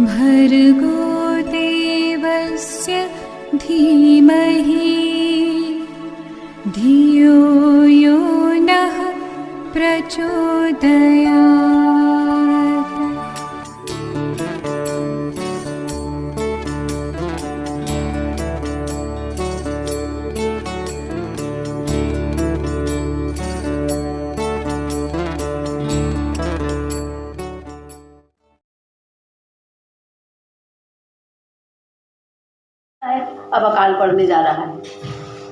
भर्गो देवस्य धीमहि धियो यो नः प्रचोदयात्। अब अकाल पड़ने जा रहा है।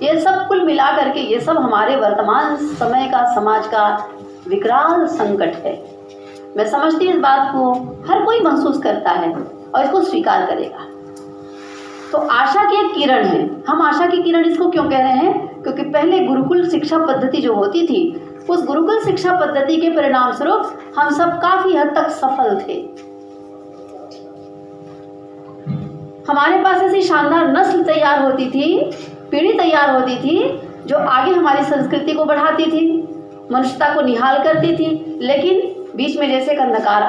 ये सब कुल मिला करके ये सब हमारे वर्तमान समय का, समाज का विकराल संकट है। मैं समझती इस बात को हर कोई महसूस करता है और इसको स्वीकार करेगा। तो आशा की एक किरण है। हम आशा की किरण इसको क्यों कह रहे हैं? क्योंकि पहले गुरुकुल शिक्षा पद्धति जो होती थी, उस गुरुकुल शिक्षा पद्धति के परिणाम स्वरूप हम सब काफी हद तक सफल थे। हमारे पास ऐसी शानदार नस्ल तैयार होती थी, पीढ़ी तैयार होती थी, जो आगे हमारी संस्कृति को बढ़ाती थी, मनुष्यता को निहाल करती थी। लेकिन बीच में जैसे एक अंधकार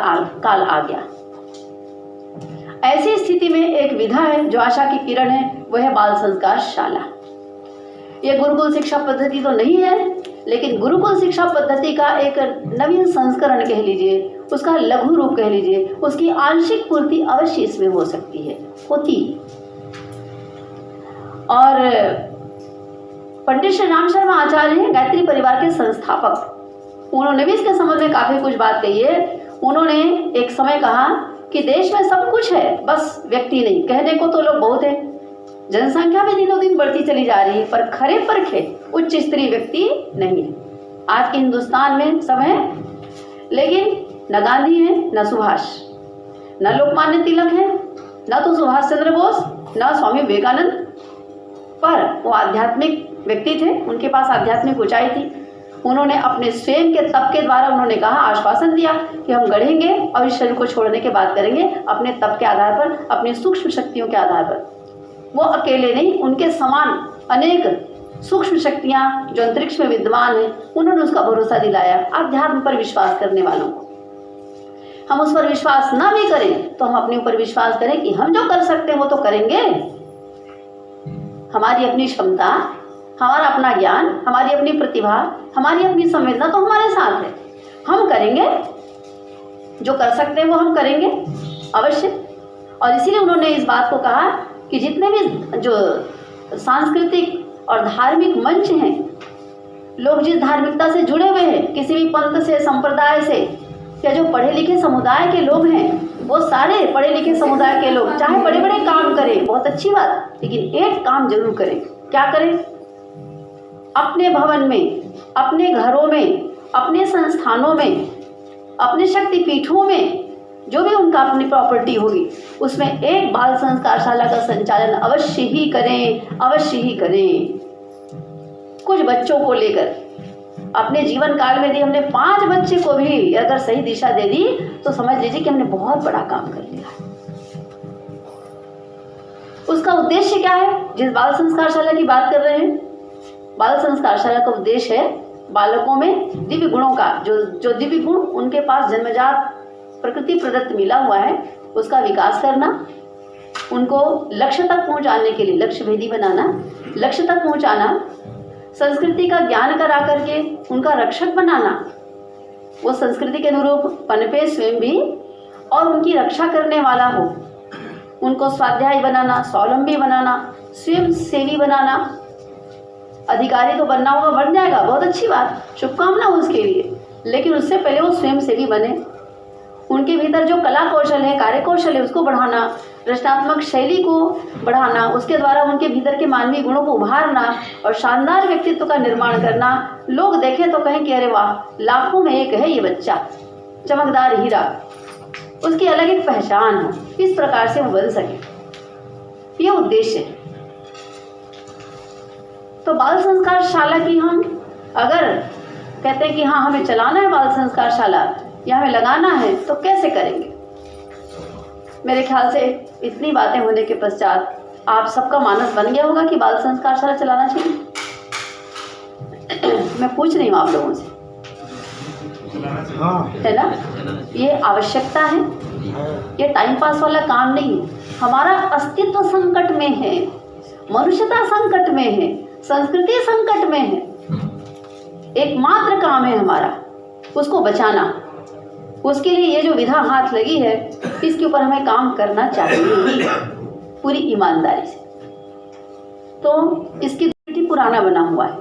काल आ गया। ऐसी स्थिति में एक विधा है जो आशा की किरण है, वह है बाल संस्कार शाला। यह गुरुकुल शिक्षा पद्धति तो नहीं है, लेकिन गुरुकुल शिक्षा पद्धति का एक नवीन संस्करण कह लीजिए, उसका लघु रूप कह लीजिए, उसकी आंशिक पूर्ति अवश्य इसमें हो सकती है, होती। और पंडित श्री राम शर्मा आचार्य हैं, गायत्री परिवार के संस्थापक। उन्होंने भी इसके संबंध में काफी कुछ बात कही है। उन्होंने एक समय कहा कि देश में सब कुछ है, बस व्यक्ति नहीं। कहने को तो लोग बहुत हैं, जनसंख्या भी दिनों दिन बढ़ती चली जा रही है, पर खरे परखे उच्च स्तरीय व्यक्ति नहीं है। आज के हिंदुस्तान में सब है, लेकिन न गांधी है, न सुभाष, न लोकमान्य तिलक है, न तो सुभाष चंद्र बोस, न स्वामी विवेकानंद। पर वो आध्यात्मिक व्यक्ति थे, उनके पास आध्यात्मिक ऊंचाई थी। उन्होंने अपने स्वयं के तप के द्वारा उन्होंने कहा, आश्वासन दिया कि हम गढ़ेंगे और इस शरीर को छोड़ने के बाद करेंगे, अपने तप के आधार पर, अपनी सूक्ष्म शक्तियों के आधार पर। वो अकेले नहीं, उनके समान अनेक सूक्ष्म शक्तियां जो अंतरिक्ष में विद्यमान है, उन्होंने उसका भरोसा दिलाया आध्यात्म पर विश्वास करने वालों को। हम उस पर विश्वास ना भी करें तो हम अपने ऊपर विश्वास करें कि हम जो कर सकते हैं वो तो करेंगे। हमारी अपनी क्षमता, हमारा अपना ज्ञान, हमारी अपनी प्रतिभा, हमारी अपनी संवेदना तो हमारे साथ है। हम करेंगे, जो कर सकते हैं वो हम करेंगे अवश्य। और इसीलिए उन्होंने इस बात को कहा कि जितने भी जो सांस्कृतिक और धार्मिक मंच हैं, लोग जिस धार्मिकता से जुड़े हुए हैं, किसी भी पंथ से, संप्रदाय से, या जो पढ़े लिखे समुदाय के लोग हैं, वो सारे पढ़े लिखे समुदाय के लोग चाहे बड़े बड़े काम करें, बहुत अच्छी बात, लेकिन एक काम जरूर करें। क्या करें? अपने भवन में, अपने घरों में, अपने संस्थानों में, अपने शक्तिपीठों में, जो भी उनका अपनी प्रॉपर्टी होगी, उसमें एक बाल संस्कारशाला का संचालन अवश्य ही करें, अवश्य ही करें। कुछ बच्चों को लेकर अपने जीवन काल में यदि हमने 5 बच्चे को भी अगर सही दिशा दे दी तो समझ लीजिए कि हमने बहुत बड़ा काम कर लिया। उसका उद्देश्य क्या है? जिस बाल संस्कारशाला की बात कर रहे हैं, बाल संस्कारशाला का उद्देश्य है बालकों में दिव्य गुणों का, जो दिव्य गुण उनके पास जन्मजात प्रकृति प्रदत्त मिला हुआ है, उसका विकास करना, उनको लक्ष्य तक पहुंचाने के लिए लक्ष्य भेदी बनाना, लक्ष्य तक पहुंचाना, संस्कृति का ज्ञान करा करके उनका रक्षक बनाना, वो संस्कृति के अनुरूप पनपे स्वयं भी और उनकी रक्षा करने वाला हो, उनको स्वाध्याय बनाना, स्वावलंबी बनाना, स्वयं सेवी बनाना। अधिकारी तो बनना होगा, बन जाएगा, बहुत अच्छी बात, शुभकामना उसके लिए, लेकिन उससे पहले वो स्वयं सेवी बने। उनके भीतर जो कला कौशल है, कार्य कौशल है, उसको बढ़ाना, रचनात्मक शैली को बढ़ाना, उसके द्वारा उनके भीतर के मानवीय गुणों को उभारना और शानदार व्यक्तित्व का निर्माण करना। लोग देखें तो कहें कि अरे वाह, लाखों में एक है ये बच्चा, चमकदार हीरा, उसकी अलग एक पहचान हो, इस प्रकार से वो बन सके, ये उद्देश्य है। तो बाल संस्कार शाला की हम अगर कहते हैं कि हाँ हमें चलाना है बाल संस्कार शाला या हमें लगाना है, तो कैसे करेंगे? मेरे ख्याल से इतनी बातें होने के पश्चात आप सबका मानस बन गया होगा कि बाल संस्कार शाला चलाना चाहिए। मैं पूछ रही हूँ आप लोगों से। है ना। ये आवश्यकता है, ये टाइम पास वाला काम नहीं है। हमारा अस्तित्व संकट में है, मनुष्यता संकट में है, संस्कृति संकट में है। एकमात्र काम है हमारा उसको बचाना। उसके लिए ये जो विधा हाथ लगी है, इसके ऊपर हमें काम करना चाहिए पूरी ईमानदारी से। तो इसकी ड्यूटी पुराना बना हुआ है,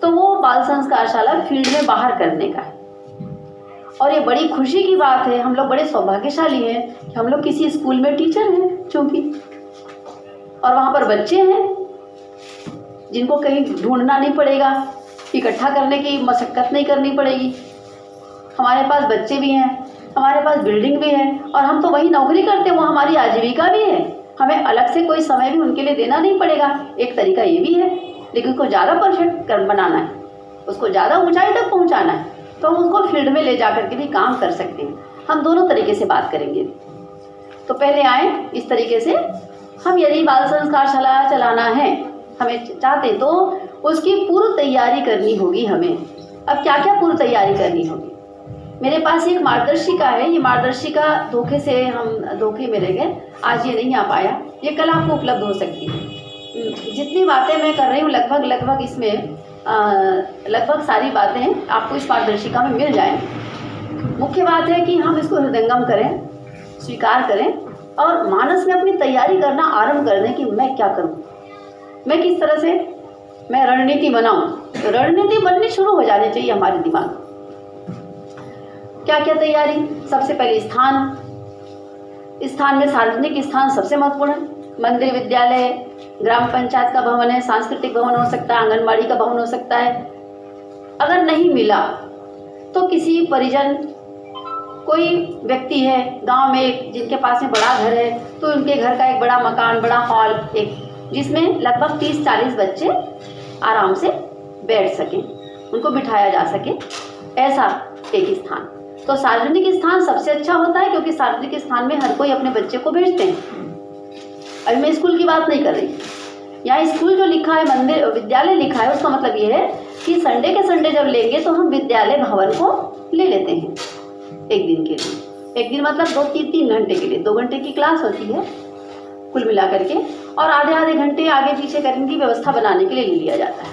तो वो बाल संस्कारशाला फील्ड में बाहर करने का है। और ये बड़ी खुशी की बात है, हम लोग बड़े सौभाग्यशाली हैं कि हम लोग किसी स्कूल में टीचर हैं चूँकि, और वहाँ पर बच्चे हैं जिनको कहीं ढूंढना नहीं पड़ेगा, इकट्ठा करने की मशक्कत नहीं करनी पड़ेगी। हमारे पास बच्चे भी हैं, हमारे पास बिल्डिंग भी है, और हम तो वही नौकरी करते हैं, वो हमारी आजीविका भी है। हमें अलग से कोई समय भी उनके लिए देना नहीं पड़ेगा। एक तरीका ये भी है, लेकिन उसको ज़्यादा परफेक्ट बनाना है, उसको ज़्यादा ऊंचाई तक पहुंचाना है, तो हम उसको फील्ड में ले जा करके भी काम कर सकते हैं। हम दोनों तरीके से बात करेंगे। तो पहले आए इस तरीके से, हम यदि बाल संस्कारशाला चलाना है हमें चाहते, तो उसकी पूर्व तैयारी करनी होगी हमें। अब क्या क्या पूर्व तैयारी करनी होगी? मेरे पास एक मार्गदर्शिका है, ये मार्गदर्शिका धोखे में रह गए, आज ये नहीं आ पाया, ये कल आपको उपलब्ध हो सकती है। जितनी बातें मैं कर रही हूँ लगभग इसमें लगभग सारी बातें आपको इस मार्गदर्शिका में मिल जाएंगी। मुख्य बात है कि हम इसको हृदयंगम करें, स्वीकार करें और मानस में अपनी तैयारी करना आरंभ कर दें कि मैं क्या करूं, मैं किस तरह से मैं रणनीति बनाऊं। तो रणनीति बननी शुरू हो जानी चाहिए हमारे दिमाग में। क्या क्या तैयारी? सबसे पहले स्थान में सार्वजनिक स्थान सबसे महत्वपूर्ण है। मंदिर, विद्यालय, ग्राम पंचायत का भवन है, सांस्कृतिक भवन हो सकता है, आंगनबाड़ी का भवन हो सकता है। अगर नहीं मिला तो किसी परिजन, कोई व्यक्ति है गांव में जिनके पास में बड़ा घर है, तो उनके घर का एक बड़ा मकान, बड़ा हॉल, एक जिसमें लगभग 30-40 बच्चे आराम से बैठ सकें, उनको बिठाया जा सके, ऐसा एक स्थान। तो सार्वजनिक स्थान सबसे अच्छा होता है, क्योंकि सार्वजनिक स्थान में हर कोई अपने बच्चे को भेजते हैं। अभी मैं स्कूल की बात नहीं कर रही, यहाँ स्कूल जो लिखा है, मंदिर, विद्यालय लिखा है, उसका मतलब ये है कि संडे के संडे जब लेंगे तो हम विद्यालय भवन को ले लेते हैं एक दिन के लिए। एक दिन मतलब 2-3 घंटे के लिए, 2 घंटे की क्लास होती है कुल मिला करके, और आधे घंटे आगे पीछे करने की व्यवस्था बनाने के लिए ले लिया जाता है।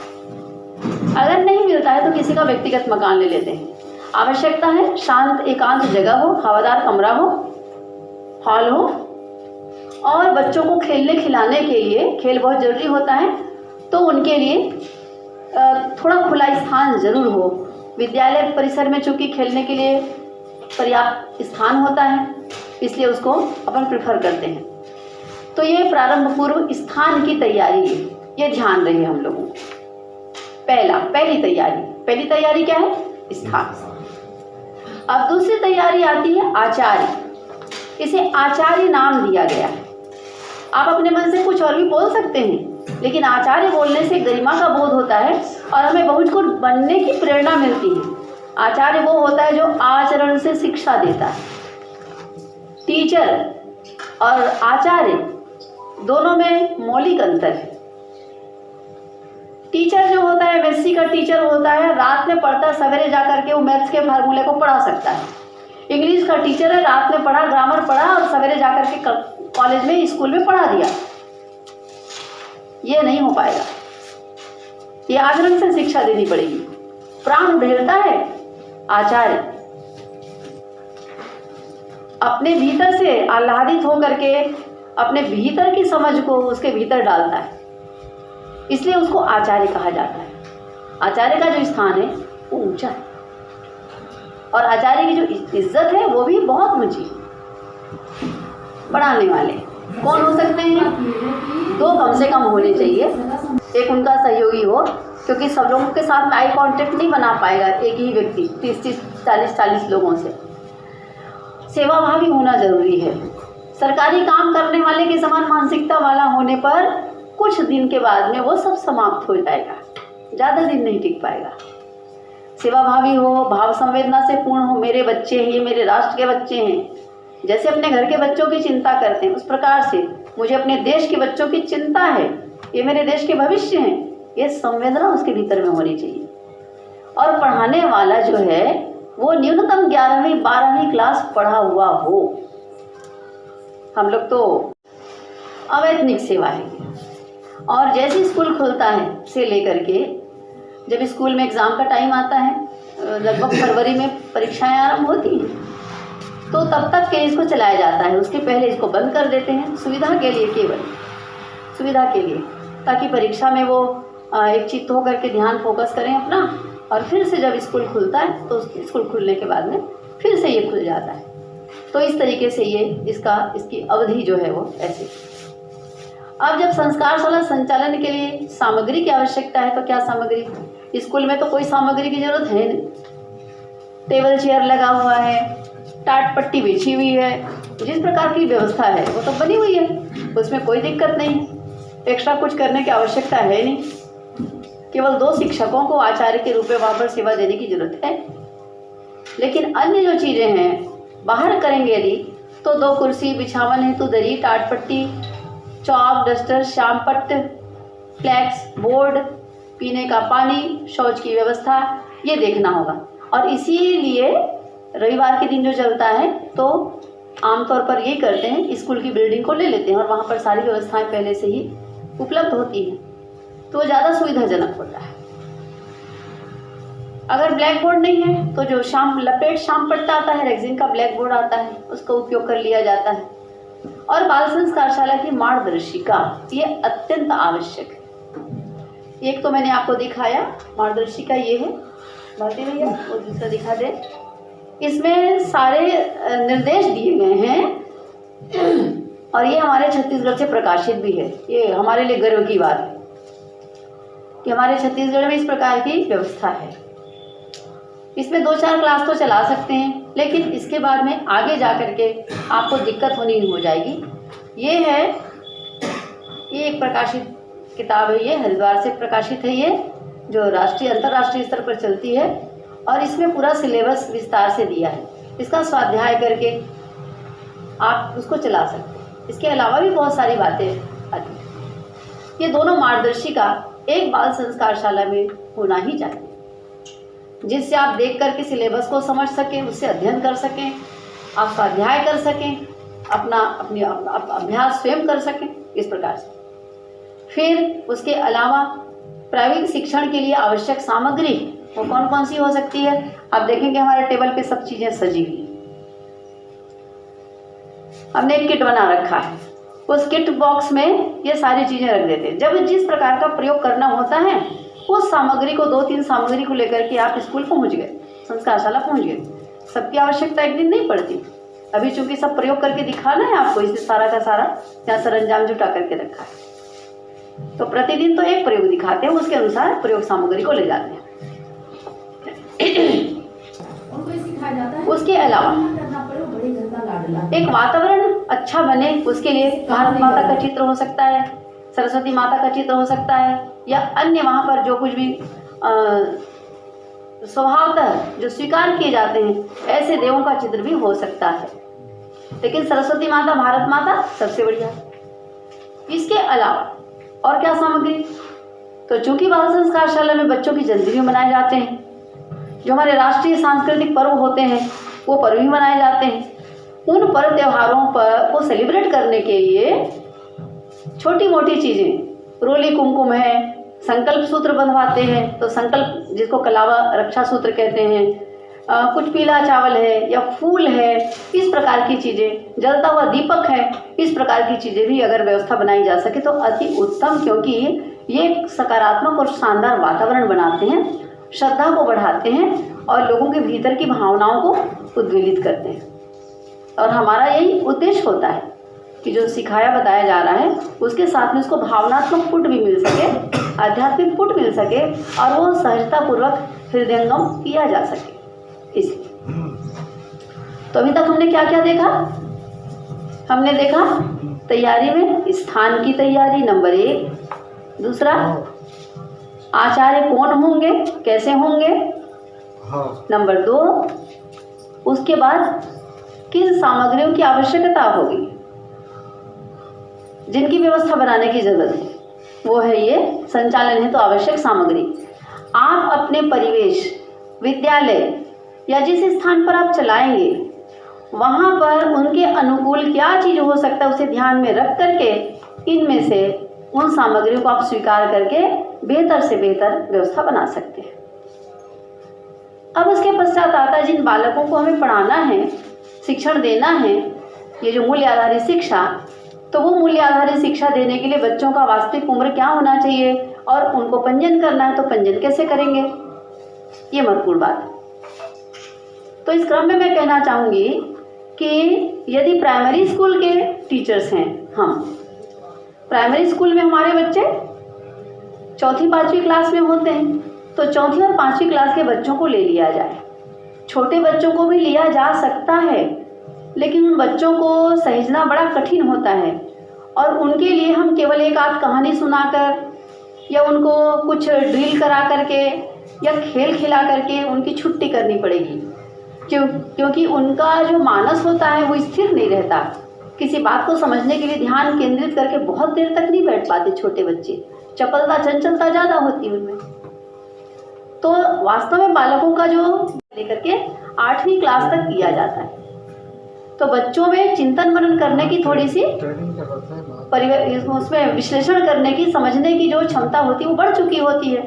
अगर नहीं मिलता है तो किसी का व्यक्तिगत मकान ले लेते हैं। आवश्यकता है शांत एकांत जगह हो, हवादार कमरा हो, हॉल हो, और बच्चों को खेलने खिलाने के लिए, खेल बहुत ज़रूरी होता है, तो उनके लिए थोड़ा खुला स्थान ज़रूर हो। विद्यालय परिसर में चूँकि खेलने के लिए पर्याप्त स्थान होता है, इसलिए उसको अपन प्रेफर करते हैं। तो ये प्रारंभ पूर्व स्थान की तैयारी है, ये ध्यान रहे हम लोगों को। पहली तैयारी क्या है? स्थान। अब दूसरी तैयारी आती है आचार्य। इसे आचार्य नाम दिया गया है। आप अपने मन से कुछ और भी बोल सकते हैं, लेकिन आचार्य बोलने से गरिमा का बोध होता है और हमें बहुत कुछ बनने की प्रेरणा मिलती है। आचार्य वो होता है जो आचरण से शिक्षा देता है। टीचर और आचार्य दोनों में मौलिक अंतर है। टीचर जो होता है, एमएससी का टीचर होता है, रात में पढ़ता है, सवेरे जा करके वो मैथ्स के फार्मूले को पढ़ा सकता है। इंग्लिश का टीचर है, रात में पढ़ा, ग्रामर पढ़ा और सवेरे जा करके कॉलेज में, स्कूल में पढ़ा दिया। ये नहीं हो पाएगा, ये आचरण से शिक्षा देनी पड़ेगी। प्राण उधेड़ता है आचार्य, अपने भीतर से आह्लादित होकर के अपने भीतर की समझ को उसके भीतर डालता है, इसलिए उसको आचार्य कहा जाता है। आचार्य का जो स्थान है वो ऊंचा है, और आचार्य की जो इज्जत है वो भी बहुत ऊंची है। पढ़ाने वाले कौन हो सकते हैं? 2 कम से कम होने चाहिए। एक उनका सहयोगी हो, क्योंकि सब लोगों के साथ में आई कांटेक्ट नहीं बना पाएगा एक ही व्यक्ति 30-30, 40-40 लोगों से। सेवाभावी होना जरूरी है। सरकारी काम करने वाले के समान मानसिकता वाला होने पर कुछ दिन के बाद में वो सब समाप्त हो जाएगा, ज़्यादा दिन नहीं टिक पाएगा। सेवाभावी हो, भाव संवेदना से पूर्ण हो, मेरे बच्चे हैं, ये मेरे राष्ट्र के बच्चे हैं, जैसे अपने घर के बच्चों की चिंता करते हैं उस प्रकार से मुझे अपने देश के बच्चों की चिंता है, ये मेरे देश के भविष्य हैं, ये संवेदना उसके भीतर में होनी चाहिए। और पढ़ाने वाला जो है वो न्यूनतम 11वीं 12वीं क्लास पढ़ा हुआ हो। हम लोग तो अवैतनिक सेवा है। और जैसे स्कूल खुलता है से लेकर के जब स्कूल में एग्ज़ाम का टाइम आता है, लगभग फरवरी में परीक्षाएं आरंभ होती हैं, तो तब तक के इसको चलाया जाता है। उसके पहले इसको बंद कर देते हैं सुविधा के लिए, केवल सुविधा के लिए, ताकि परीक्षा में वो एक चित्त होकर के ध्यान फोकस करें अपना। और फिर से जब स्कूल खुलता है तो स्कूल खुलने के बाद में फिर से ये खुल जाता है। तो इस तरीके से ये इसकी अवधि जो है वो ऐसी। अब जब संस्कारशाला संचालन के लिए सामग्री की आवश्यकता है, तो क्या सामग्री? स्कूल में तो कोई सामग्री की जरूरत है नहीं। टेबल चेयर लगा हुआ है, टाट पट्टी बिछी हुई है, जिस प्रकार की व्यवस्था है वो तो बनी हुई है, उसमें कोई दिक्कत नहीं है। एक्स्ट्रा कुछ करने की आवश्यकता है नहीं। केवल 2 शिक्षकों को आचार्य के रूप में वहाँ पर सेवा देने की जरूरत है। लेकिन अन्य जो चीज़ें हैं बाहर करेंगे यदि, तो 2 कुर्सी, बिछावन हेतु दरी, टाट पट्टी, चौक, डस्टर, श्यामपट्ट, फ्लैक्स, बोर्ड, पीने का पानी, शौच की व्यवस्था, ये देखना होगा। और इसीलिए रविवार के दिन जो चलता है तो आमतौर पर ये करते हैं, स्कूल की बिल्डिंग को ले लेते हैं और वहाँ पर सारी व्यवस्थाएं पहले से ही उपलब्ध होती हैं, तो वो ज़्यादा सुविधाजनक होता है। अगर ब्लैक बोर्ड नहीं है तो जो शाम पट्टा आता है, रेक्सिन का ब्लैक बोर्ड आता है, उसका उपयोग कर लिया जाता है। और बाल संस्कारशाला की मार्गदर्शिका ये अत्यंत आवश्यक है। एक तो मैंने आपको दिखाया, मार्गदर्शिका ये है, भारती भैया वो दूसरा दिखा दे। इसमें सारे निर्देश दिए गए हैं और ये हमारे छत्तीसगढ़ से प्रकाशित भी है। ये हमारे लिए गर्व की बात है कि हमारे छत्तीसगढ़ में इस प्रकार की व्यवस्था है। इसमें 2-4 क्लास तो चला सकते हैं, लेकिन इसके बाद में आगे जा कर के आपको दिक्कत होनी हो जाएगी। ये है, ये एक प्रकाशित किताब है, ये हरिद्वार से प्रकाशित है, ये जो राष्ट्रीय अंतर्राष्ट्रीय स्तर पर चलती है और इसमें पूरा सिलेबस विस्तार से दिया है। इसका स्वाध्याय करके आप उसको चला सकते हैं। इसके अलावा भी बहुत सारी बातें आती हैं। ये दोनों मार्गदर्शिका एक बाल संस्कारशाला में होना ही चाहिए, जिससे आप देख करके सिलेबस को समझ सकें, उससे अध्ययन कर सकें, आप स्वाध्याय कर सकें, अपना अभ्यास स्वयं कर सकें, इस प्रकार से। फिर उसके अलावा प्रायोगिक शिक्षण के लिए आवश्यक सामग्री वो कौन कौन सी हो सकती है? आप देखेंगे हमारे टेबल पे सब चीज़ें सजी हुई। हमने एक किट बना रखा है, उस किट बॉक्स में ये सारी चीज़ें रख देते हैं। जब जिस प्रकार का प्रयोग करना होता है उस सामग्री को 2-3 सामग्री को लेकर के आप स्कूल पहुंच गए, संस्कारशाला पहुंच गए। सबकी आवश्यकता एक दिन नहीं पड़ती। अभी चूंकि सब प्रयोग करके दिखाना है आपको, इसलिए सारा का सारा यहाँ सरंजाम जुटा करके रखा है। तो प्रतिदिन तो एक प्रयोग दिखाते हैं, उसके अनुसार प्रयोग सामग्री को ले जाते हैं। सिखाया जाता है। उसके अलावा एक वातावरण अच्छा बने, उसके लिए भारत माता का चित्र हो सकता है, सरस्वती माता का चित्र हो सकता है, या अन्य वहाँ पर जो कुछ भी स्वभावतः जो स्वीकार किए जाते हैं ऐसे देवों का चित्र भी हो सकता है। लेकिन सरस्वती माता, भारत माता सबसे बढ़िया। इसके अलावा और क्या सामग्री? तो चूंकि बाल संस्कारशाला में बच्चों की जयंती भी मनाए जाते हैं, जो हमारे राष्ट्रीय सांस्कृतिक पर्व होते हैं वो पर्व भी मनाए जाते हैं। उन पर्व त्योहारों पर को सेलिब्रेट करने के लिए छोटी मोटी चीज़ें, रोली कुमकुम है, संकल्प सूत्र बंधवाते हैं, तो संकल्प जिसको कलावा रक्षा सूत्र कहते हैं, कुछ पीला चावल है या फूल है, इस प्रकार की चीज़ें, जलता हुआ दीपक है, इस प्रकार की चीज़ें भी अगर व्यवस्था बनाई जा सके तो अति उत्तम, क्योंकि ये सकारात्मक और शानदार वातावरण बनाते हैं, श्रद्धा को बढ़ाते हैं और लोगों के भीतर की भावनाओं को उद्वेलित करते हैं। और हमारा यही उद्देश्य होता है कि जो सिखाया बताया जा रहा है उसके साथ में उसको भावनात्मक पुट भी मिल सके, आध्यात्मिक पुट मिल सके और वो सहजतापूर्वक हृदयंगम किया जा सके। इसलिए तो अभी तक हमने क्या क्या देखा? हमने देखा तैयारी में स्थान की तैयारी नंबर 1, दूसरा आचार्य कौन होंगे, कैसे होंगे, नंबर 2, उसके बाद किन सामग्रियों की आवश्यकता होगी, जिनकी व्यवस्था बनाने की जरूरत है, वो है ये संचालन है तो आवश्यक सामग्री। आप अपने परिवेश विद्यालय या जिस स्थान पर आप चलाएंगे वहाँ पर उनके अनुकूल क्या चीज़ हो सकता है उसे ध्यान में रख करके इनमें से उन सामग्रियों को आप स्वीकार करके बेहतर से बेहतर व्यवस्था बना सकते हैं। अब उसके पश्चात आता है जिन बालकों को हमें पढ़ाना है, शिक्षण देना है, ये जो मूल्य आधारित शिक्षा, तो वो मूल्य आधारित शिक्षा देने के लिए बच्चों का वास्तविक उम्र क्या होना चाहिए और उनको पंजीयन करना है तो पंजीयन कैसे करेंगे, ये महत्वपूर्ण बात है। तो इस क्रम में मैं कहना चाहूँगी कि यदि प्राइमरी स्कूल के टीचर्स हैं, हम प्राइमरी स्कूल में हमारे बच्चे 4ठी-5वीं क्लास में होते हैं, तो 4ठी और 5वीं क्लास के बच्चों को ले लिया जाए। छोटे बच्चों को भी लिया जा सकता है, लेकिन उन बच्चों को सहेजना बड़ा कठिन होता है और उनके लिए हम केवल एक आध कहानी सुनाकर या उनको कुछ ड्रिल करा करके या खेल खिला करके उनकी छुट्टी करनी पड़ेगी, क्योंकि उनका जो मानस होता है वो स्थिर नहीं रहता। किसी बात को समझने के लिए ध्यान केंद्रित करके बहुत देर तक नहीं बैठ पाते छोटे बच्चे, चपलता चंचलता ज़्यादा होती है उनमें। तो वास्तव में बालकों का जो लेकर के 8वीं क्लास तक किया जाता है, तो बच्चों में चिंतन मनन करने की थोड़ी सी उसमें विश्लेषण करने की, समझने की जो क्षमता होती है वो बढ़ चुकी होती है,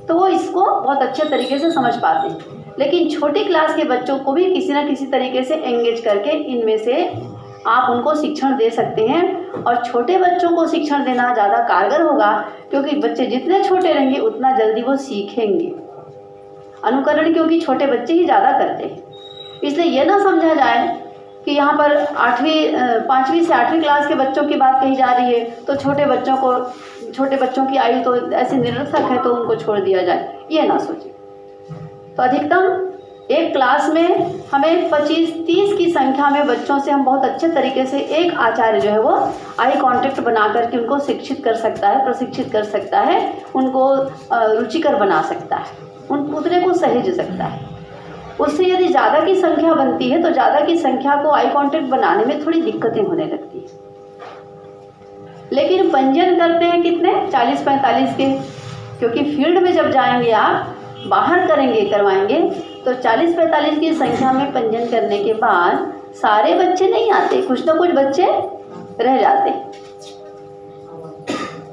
तो वो इसको बहुत अच्छे तरीके से समझ पाते हैं। लेकिन छोटी क्लास के बच्चों को भी किसी न किसी तरीके से एंगेज करके इनमें से आप उनको शिक्षण दे सकते हैं और छोटे बच्चों को शिक्षण देना ज़्यादा कारगर होगा, क्योंकि बच्चे जितने छोटे रहेंगे उतना जल्दी वो सीखेंगे। अनुकरण क्योंकि छोटे बच्चे ही ज़्यादा करते हैं, इसलिए ये ना समझा जाए कि यहाँ पर 5वीं से 8वीं क्लास के बच्चों की बात कही जा रही है तो छोटे बच्चों की आयु तो ऐसी निरर्थक है तो उनको छोड़ दिया जाए, ये ना सोचें। तो अधिकतम एक क्लास में हमें 25-30 की संख्या में बच्चों से हम बहुत अच्छे तरीके से एक आचार्य जो है वो आई कांटेक्ट बना करके उनको शिक्षित कर सकता है, प्रशिक्षित कर सकता है, उनको रुचिकर बना सकता है, उतने को सहेज सकता है। उससे यदि ज़्यादा की संख्या बनती है तो ज़्यादा की संख्या को आई कांटेक्ट बनाने में थोड़ी दिक्कतें होने लगती है। लेकिन पंजीयन करते हैं कितने, 40-45 के, क्योंकि फील्ड में जब जाएंगे आप बाहर करवाएंगे तो 40-45 की संख्या में पंजीयन करने के बाद सारे बच्चे नहीं आते, कुछ ना कुछ बच्चे रह जाते।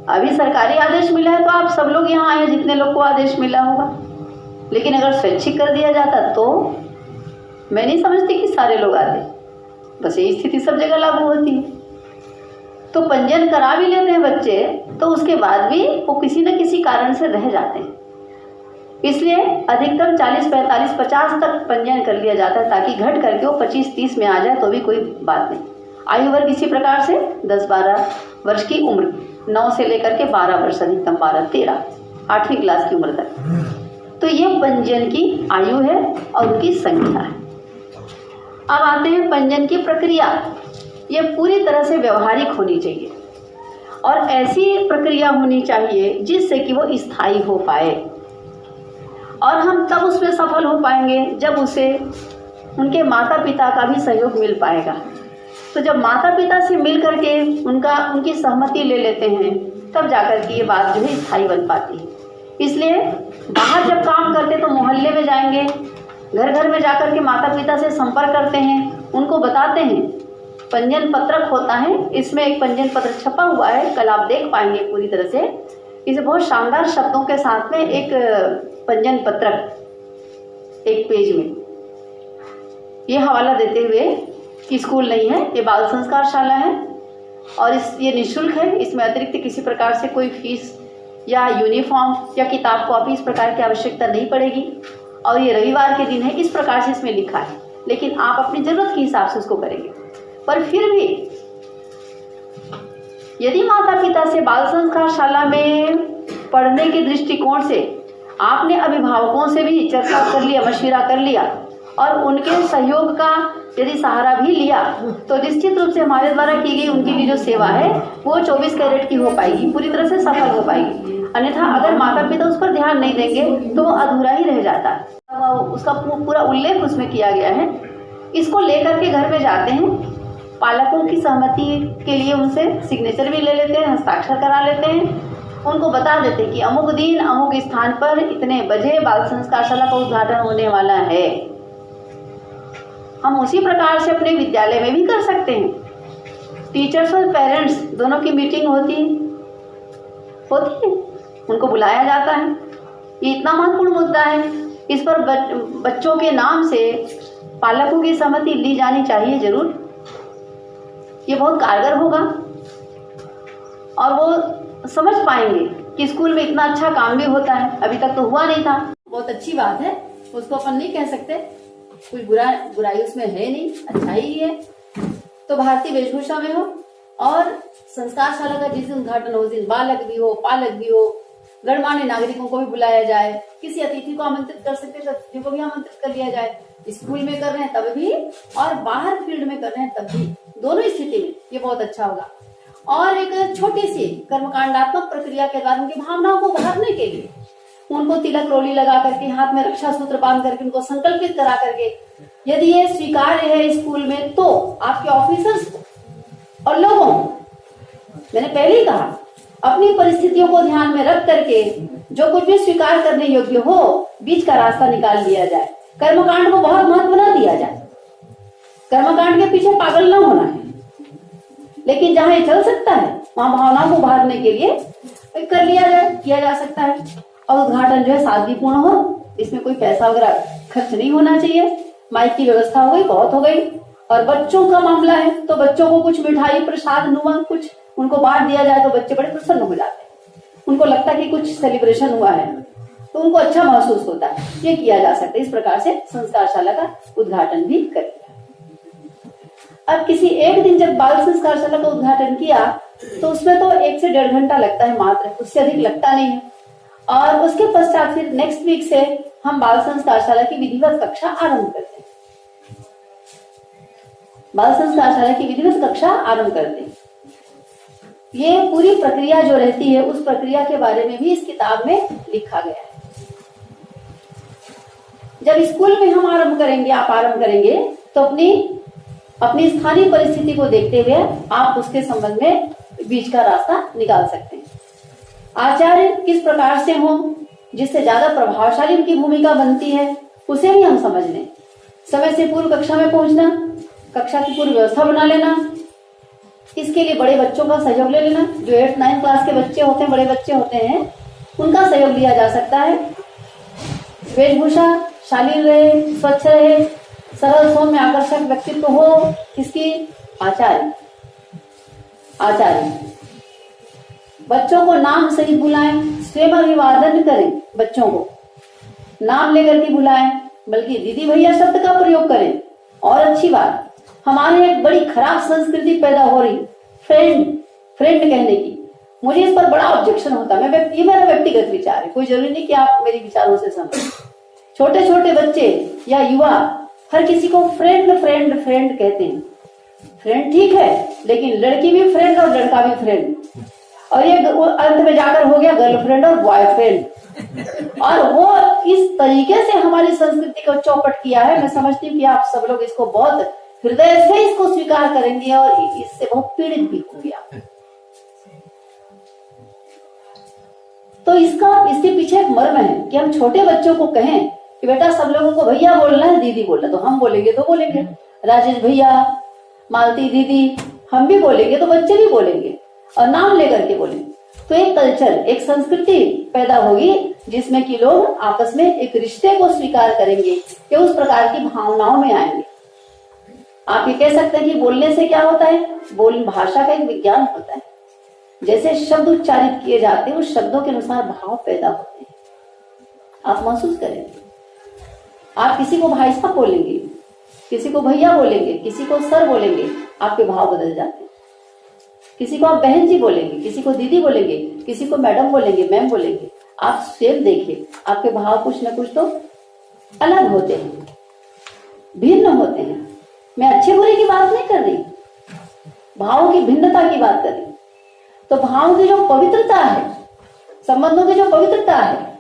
अभी सरकारी आदेश मिला है तो आप सब लोग यहाँ आए जितने लोग को आदेश मिला होगा, लेकिन अगर स्वैच्छिक कर दिया जाता तो मैं नहीं समझती कि सारे लोग आते। बस यही स्थिति सब जगह लागू होती है। तो पंजीयन करा भी लेते हैं बच्चे तो उसके बाद भी वो किसी न किसी कारण से रह जाते हैं, इसलिए अधिकतम 40-45-50 तक पंजीयन कर लिया जाता है ताकि घट करके वो 25-30 में आ जाए तो भी कोई बात नहीं। आयु वर्ग इसी प्रकार से 10-12 वर्ष की उम्र, 9 से लेकर के 12 वर्ष, अधिकतम 12-13, 8वीं क्लास की उम्र तक। तो ये पंजीयन की आयु है और उनकी संख्या है। अब आते हैं पंजीयन की प्रक्रिया। ये पूरी तरह से व्यवहारिक होनी चाहिए और ऐसी प्रक्रिया होनी चाहिए जिससे कि वो स्थायी हो पाए, और हम तब उसमें सफल हो पाएंगे जब उसे उनके माता पिता का भी सहयोग मिल पाएगा। तो जब माता पिता से मिल करके उनकी सहमति ले लेते हैं तब जाकर के ये बात जो है स्थायी बन पाती है। इसलिए बाहर जब काम करते तो मोहल्ले में जाएंगे, घर घर में जाकर के माता पिता से संपर्क करते हैं, उनको बताते हैं। पंजीयन पत्रक होता है, इसमें एक पंजीयन पत्र छपा हुआ है, कल आप देख पाएंगे पूरी तरह से। इसे बहुत शानदार शब्दों के साथ में एक पंजीयन पत्रक एक पेज में ये हवाला देते हुए कि स्कूल नहीं है, ये बाल संस्कार शाला है और ये निःशुल्क है, इसमें अतिरिक्त किसी प्रकार से कोई फीस या यूनिफॉर्म या किताब कॉपी इस प्रकार की आवश्यकता नहीं पड़ेगी, और ये रविवार के दिन है, इस प्रकार से इसमें लिखा है। लेकिन आप अपनी ज़रूरत के हिसाब से उसको करेंगे। पर फिर भी यदि माता पिता से बाल संस्कार शाला में पढ़ने के दृष्टिकोण से आपने अभिभावकों से भी चर्चा कर लिया, मशविरा कर लिया और उनके सहयोग का यदि सहारा भी लिया तो निश्चित रूप से हमारे द्वारा की गई उनकी भी जो सेवा है वो 24 कैरेट की हो पाएगी, पूरी तरह से सफल हो पाएगी। अन्यथा अगर माता पिता उस पर ध्यान नहीं देंगे तो वो अधूरा ही रह जाता है। उसका पूरा उल्लेख उसमें किया गया है। इसको लेकर के घर में जाते हैं, पालकों की सहमति के लिए उनसे सिग्नेचर भी ले लेते हैं, हस्ताक्षर करा लेते हैं उनको बता देते कि अमुक दिन अमुक स्थान पर इतने बजे बाल संस्कारशाला का उद्घाटन होने वाला है। हम उसी प्रकार से अपने विद्यालय में भी कर सकते हैं। टीचर्स और पेरेंट्स दोनों की मीटिंग होती है, उनको बुलाया जाता है। ये इतना महत्वपूर्ण मुद्दा है, इस पर बच्चों के नाम से पालकों की सहमति ली जानी चाहिए जरूर। ये बहुत कारगर होगा और वो समझ पाएंगे कि स्कूल में इतना अच्छा काम भी होता है, अभी तक तो हुआ नहीं था। बहुत अच्छी बात है, उसको अपन नहीं कह सकते, कोई बुराई उसमें है नहीं, अच्छाई ही है। तो भारतीय वेशभूषा में हो और संस्कारशाला का जिस दिन उद्घाटन हो उस दिन बालक भी हो, पालक भी हो, गणमान्य नागरिकों को भी बुलाया जाए। किसी अतिथि को आमंत्रित कर सकते हैं, अतिथि को भी आमंत्रित कर लिया जाए। स्कूल में कर रहे हैं तब भी और बाहर फील्ड में कर रहे हैं तब भी, दोनों स्थिति में ये बहुत अच्छा होगा। और एक छोटी सी कर्मकांडात्मक प्रक्रिया के द्वारा उनकी भावनाओं को उभारने के लिए उनको तिलक रोली लगा करके, हाथ में रक्षा सूत्र बांध करके, उनको संकल्पित करा करके, यदि ये स्वीकार्य है स्कूल में तो आपके ऑफिसर्स को और लोगों, मैंने पहले ही कहा, अपनी परिस्थितियों को ध्यान में रख करके जो कुछ भी स्वीकार करने योग्य हो बीच का रास्ता निकाल लिया जाए। कर्मकांड को बहुत महत्व न दिया जाए, कर्मकांड के पीछे पागल न होना है, लेकिन जहां ये चल सकता है वहां भावनाओं को उभारने के लिए कर लिया जाए, किया जा सकता है। और उद्घाटन जो है सादगीपूर्ण हो, इसमें कोई पैसा वगैरह खर्च नहीं होना चाहिए। माइक की व्यवस्था हो गई, बहुत हो गई। और बच्चों का मामला है तो बच्चों को कुछ मिठाई प्रसाद नुमा कुछ उनको बांट दिया जाए तो बच्चे बड़े प्रसन्न हो जाते हैं। उनको लगता है कि कुछ सेलिब्रेशन हुआ है तो उनको अच्छा महसूस होता है। ये किया जा सकता है, इस प्रकार से संस्कारशाला का उद्घाटन भी कर दिया। अब किसी एक दिन जब बाल संस्कारशाला का उद्घाटन किया तो उसमें तो 1 से 1.5 घंटा लगता है मात्र, उससे अधिक लगता नहीं है। और उसके पश्चात फिर नेक्स्ट वीक से हम बाल संस्कारशाला की विधिवत कक्षा आरंभ करते हैं। बाल संस्कारशाला की विधिवत कक्षा आरंभ करते हैं। ये पूरी प्रक्रिया जो रहती है उस प्रक्रिया के बारे में भी इस किताब में लिखा गया है। जब स्कूल में हम आरंभ करेंगे, आप आरंभ करेंगे तो अपनी स्थानीय परिस्थिति को देखते हुए आप उसके संबंध में बीच का रास्ता निकाल सकते हैं। आचार्य किस प्रकार से हो जिससे ज्यादा प्रभावशाली उनकी भूमिका बनती है उसे भी हम समझ लें। समय से पूर्व कक्षा में पहुंचना, कक्षा की पूरी व्यवस्था बना लेना, इसके लिए बड़े बच्चों का सहयोग ले लेना। जो 8th 9th क्लास के बच्चे होते हैं, बड़े बच्चे होते हैं, उनका सहयोग लिया जा सकता है। वेशभूषा शालीन रहे, स्वच्छ रहे, सरल सौम्य आकर्षक व्यक्तित्व हो, किसकी? आचार्य। बच्चों को नाम सहित बुलाएं, स्वयं अभिवादन करें, बच्चों को नाम लेकर के बुलाएं, बल्कि दीदी भैया शब्द का प्रयोग करें। और अच्छी बात, हमारे एक बड़ी खराब संस्कृति पैदा हो रही, फ्रेंड कहने की। मुझे इस पर बड़ा ऑब्जेक्शन होता है। ये मेरा व्यक्तिगत विचार है, कोई जरूरी नहीं कि आप मेरे विचारों से समझें। छोटे छोटे बच्चे या युवा हर किसी को फ्रेंड कहते हैं। फ्रेंड ठीक है, लेकिन लड़की भी फ्रेंड और लड़का भी फ्रेंड, और ये अंत में जाकर हो गया गर्लफ्रेंड और बॉयफ्रेंड। और वो इस तरीके से हमारी संस्कृति को चौपट किया है। मैं समझती हूँ कि आप सब लोग इसको बहुत हृदय से इसको स्वीकार करेंगे और इससे बहुत पीड़ित भी होंगे आप। तो इसके पीछे एक मर्म है कि हम छोटे बच्चों को कहें कि बेटा सब लोगों को भैया बोलना है, दीदी बोलना, तो हम बोलेंगे तो बोलेंगे राजेश भैया, मालती दीदी, हम भी बोलेंगे तो बच्चे भी बोलेंगे और नाम लेकर के बोलेंगे। तो एक कल्चर, एक संस्कृति पैदा होगी जिसमें कि लोग आपस में एक रिश्ते को स्वीकार करेंगे, कि उस प्रकार की भावनाओं में आएंगे। आप ये कह सकते हैं कि बोलने से क्या होता है? भाषा का एक विज्ञान होता है। जैसे शब्द उच्चारित किए जाते हैं उस शब्दों के अनुसार भाव पैदा होते हैं। आप महसूस करेंगे, आप किसी को भाई साहब बोलेंगे, किसी को भैया बोलेंगे, किसी को सर बोलेंगे, आपके भाव बदल जाते हैं। किसी को आप बहन जी बोलेंगे, किसी को दीदी बोलेंगे, किसी को मैडम बोलेंगे, मैम बोलेंगे। आप स्वयं देखिए, आपके भाव कुछ न कुछ तो अलग होते हैं, भिन्न होते हैं। मैं अच्छे बुरे की बात नहीं कर रही, भावों की भिन्नता की बात कर रही। तो भावों की जो पवित्रता है, संबंधों की जो पवित्रता है,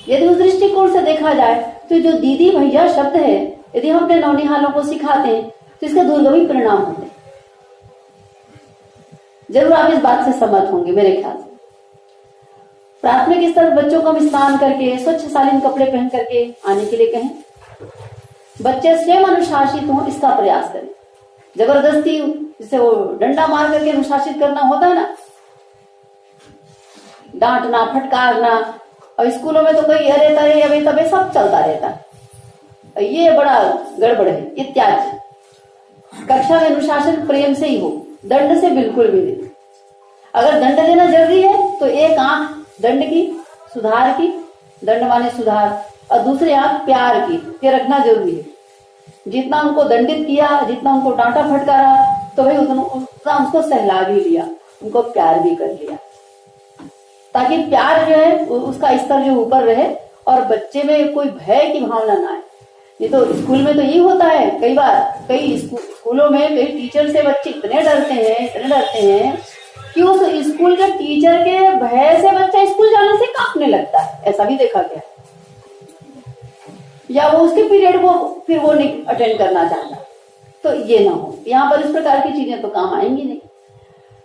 यदि उस दृष्टिकोण से देखा जाए तो जो दीदी भैया शब्द है, यदि हम अपने नौनिहालों को सिखाते हैं तो इसके दूरगामी परिणाम होते हैं। जरूर आप इस बात से सहमत होंगे मेरे ख्याल से। प्राथमिक स्तर बच्चों को हम स्नान करके स्वच्छ शालीन कपड़े पहन करके आने के लिए कहें। बच्चे स्वयं अनुशासित हों इसका प्रयास करें। जबरदस्ती जिसे वो डंडा मार करके अनुशासित करना होता है ना, डांटना फटकारना, और स्कूलों में तो कई अरे तरे अबे तबे सब चलता रहता है, ये बड़ा गड़बड़ है, ये त्याग। कक्षा में अनुशासन प्रेम से ही हो, दंड से बिल्कुल भी नहीं। अगर दंड देना जरूरी है तो एक आंख दंड की, सुधार की, दंड माने सुधार, और दूसरी आंख प्यार की, ये रखना जरूरी है। जितना उनको दंडित किया, जितना उनको डांटा फटकारा, तो भाई उतना उसको सहला भी लिया, उनको प्यार भी कर लिया, ताकि प्यार जो है उसका स्तर जो ऊपर रहे और बच्चे में कोई भय की भावना ना आए। नहीं तो स्कूल में तो यही होता है, कई बार कई स्कूलों में कई टीचर से बच्चे इतने डरते हैं कि उस स्कूल के टीचर के भय से बच्चा स्कूल जाने से कांपने लगता है, ऐसा भी देखा गया। या वो उसके पीरियड को फिर वो नहीं अटेंड करना चाहता, तो ये ना हो। यहाँ पर इस प्रकार की चीजें तो काम आएंगी नहीं।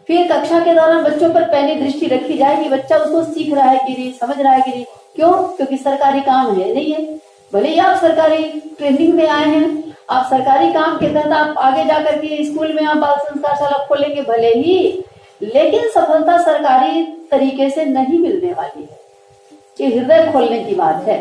फिर कक्षा के दौरान बच्चों पर पैनी दृष्टि रखी जाए कि बच्चा उसको सीख रहा है कि नहीं, समझ रहा है कि नहीं। क्यों? क्योंकि सरकारी काम है नहीं है, भले ही आप सरकारी ट्रेनिंग में आए हैं, आप सरकारी काम के तहत आप आगे जाकर के स्कूल में आप बाल संस्कारशाला खोलेंगे भले ही, लेकिन सफलता सरकारी तरीके से नहीं मिलने वाली है। ये हृदय खोलने की बात है।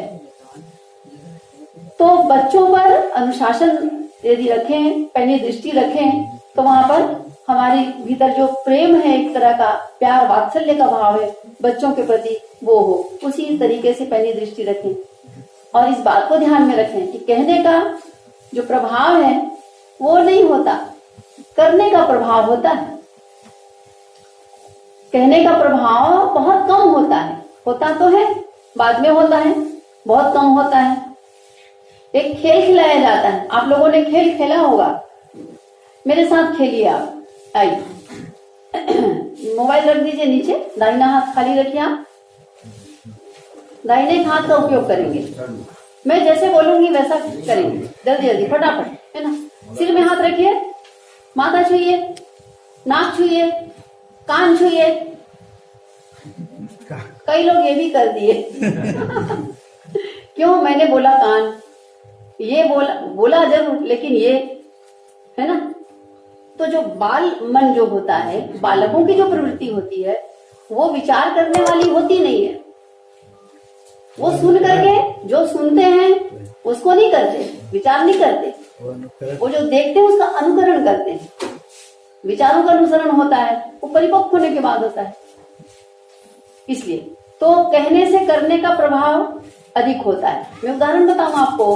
तो बच्चों पर अनुशासन यदि रखें, पैनी दृष्टि रखें, तो वहां पर हमारी भीतर जो प्रेम है, एक तरह का प्यार वात्सल्य का भाव है बच्चों के प्रति, वो हो। उसी तरीके से पैनी दृष्टि रखें और इस बात को ध्यान में रखें कि कहने का जो प्रभाव है वो नहीं होता, करने का प्रभाव होता है। कहने का प्रभाव बहुत कम होता है, होता तो है, बाद में होता है, बहुत कम होता है। एक खेल खिलाया जाता है, आप लोगों ने खेल खेला होगा, मेरे साथ खेलिए आप। आइए, मोबाइल रख दीजिए नीचे, दाहिना हाथ खाली रखिए, आप दाहिने हाथ का उपयोग करेंगे। मैं जैसे बोलूंगी वैसा करेंगे, जल्दी जल्दी फटाफट, है ना। सिर में हाथ रखिए, माथा छूइए, नाक छूइए, कान छूइए। कई लोग ये भी कर दिए क्यों? मैंने बोला कान, ये बोला जरूर, लेकिन ये है ना। तो जो बाल मन जो होता है, बालकों की जो प्रवृत्ति होती है, वो विचार करने वाली होती नहीं है। वो सुन करके जो सुनते हैं उसको नहीं करते, विचार नहीं करते। वो जो देखते हैं उसका अनुकरण करते हैं। विचारों का अनुसरण होता है, वो परिपक्व होने के बाद होता है। इसलिए तो कहने से करने का प्रभाव अधिक होता है। मैं उदाहरण बताऊं आपको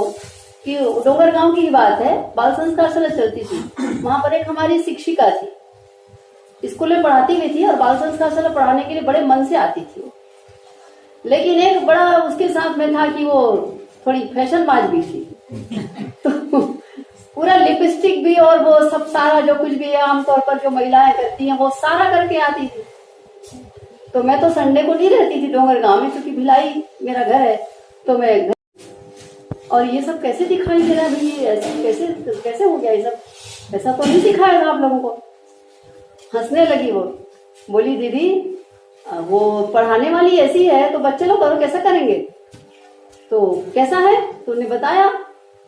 कि डोंगरगांव की बात है, बाल संस्कारशाला चलती थी। वहां पर एक हमारी शिक्षिका थी, स्कूल में पढ़ाती भी थी और बाल संस्कारशाला पढ़ाने के लिए बड़े मन से आती थी। लेकिन एक बड़ा उसके साथ में था कि वो थोड़ी फैशनबाज भी थी तो पूरा लिपस्टिक भी और वो सब सारा जो कुछ भी है आमतौर पर जो महिलाएं करती हैं वो सारा करके आती थी। तो मैं तो संडे को नहीं रहती थी डोंगरगांव में, क्योंकि भिलाई मेरा घर है। तो मैं और ये सब कैसे दिखाई दे रहा है भाई, ऐसे कैसे कैसे हो गया ये सब, ऐसा तो नहीं सिखाया था आप लोगों को। हंसने लगी वो, बोली दीदी वो पढ़ाने वाली ऐसी है तो बच्चे लोग और कैसा करेंगे। तो कैसा है तो उन्हें बताया,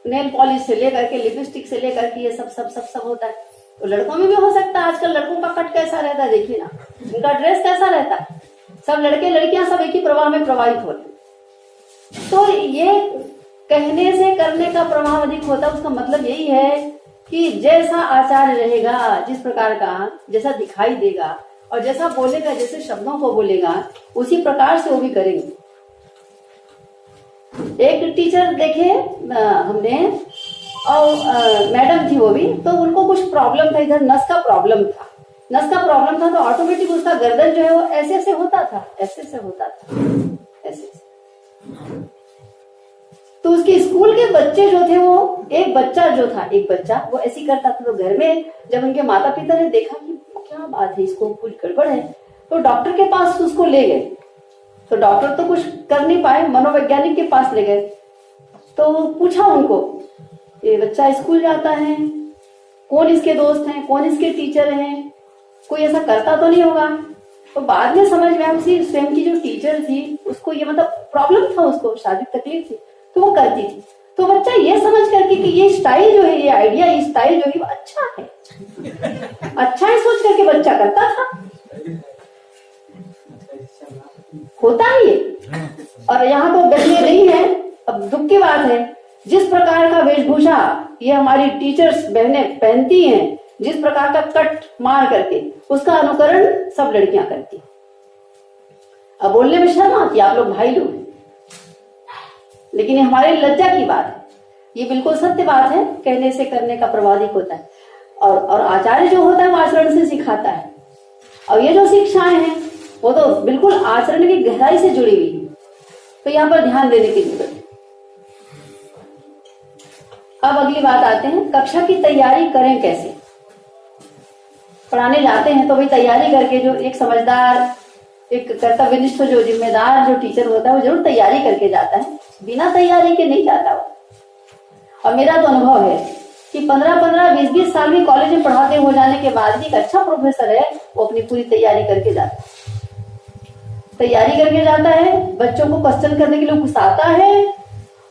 नेल पॉलिश से लेकर के लिपस्टिक से लेकर के ये सब सब सब सब होता है। तो लड़कों में भी हो सकता है। आजकल लड़कों का कट कैसा रहता है देखिए ना, उनका ड्रेस कैसा रहता है। सब लड़के लड़कियां सब एक ही प्रवाह में प्रवाहित होते हैं। तो ये कहने से करने का प्रभाव अधिक होता है। उसका मतलब यही है कि जैसा आचार रहेगा, जिस प्रकार का, जैसा दिखाई देगा और जैसा बोलेगा, जैसे शब्दों को बोलेगा, उसी प्रकार से वो भी करेंगे। एक टीचर देखे हमने, और मैडम थी वो भी, तो उनको कुछ प्रॉब्लम था, इधर नस का प्रॉब्लम था। नस का प्रॉब्लम था तो ऑटोमेटिक उसका गर्दन जो है वो ऐसे ऐसे होता था, ऐसे ऐसे होता था, ऐसे। तो उसके स्कूल के बच्चे जो थे, वो एक बच्चा वो ऐसी करता था। तो घर में जब उनके माता पिता ने देखा कि क्या बात है, इसको कुछ गड़बड़ है, तो डॉक्टर के पास उसको ले गए। तो डॉक्टर तो कुछ कर नहीं पाए, मनोवैज्ञानिक के पास ले गए। तो पूछा उनको, ये बच्चा स्कूल जाता है, कौन इसके दोस्त हैं, कौन इसके टीचर हैं, कोई ऐसा करता तो नहीं होगा। तो बाद में समझ में आया उसी स्वयं की जो टीचर थी उसको ये मतलब प्रॉब्लम था, उसको शारीरिक तकलीफ थी तो वो करती थी। तो बच्चा ये समझ करके कि ये स्टाइल जो है, ये आइडिया, ये स्टाइल जो है वो अच्छा है, अच्छा है सोच करके बच्चा करता था। होता ही है। और यहाँ तो बहने नहीं है। अब दुख की बात है, जिस प्रकार का वेशभूषा ये हमारी टीचर्स बहनें पहनती हैं, जिस प्रकार का कट मार करके, उसका अनुकरण सब लड़कियां करती। अब बोलने में शर्म आती है, आप लोग भाई लोग, लेकिन ये हमारे लज्जा की बात है। ये बिल्कुल सत्य बात है, कहने से करने का प्रभाविक होता है। और आचार्य जो होता है वो आचरण से सिखाता है। और ये जो शिक्षाएं हैं वो तो बिल्कुल आचरण की गहराई से जुड़ी हुई है। तो यहाँ पर ध्यान देने की जरूरत है। अब अगली बात आते हैं, कक्षा की तैयारी करें कैसे। पढ़ाने जाते हैं तो भाई तैयारी करके, जो एक समझदार, एक कर्तव्यनिष्ठ, जो जिम्मेदार जो टीचर होता है वो जरूर तैयारी करके जाता है, बिना तैयारी के नहीं जाता वो। और मेरा तो अनुभव है कि 15-15, 20-20 साल भी कॉलेज में पढ़ाते हो जाने के बाद भी एक अच्छा प्रोफेसर है, वो अपनी पूरी तैयारी करके जाता है। तैयारी करके जाता है, बच्चों को क्वेश्चन करने के लिए घुसाता है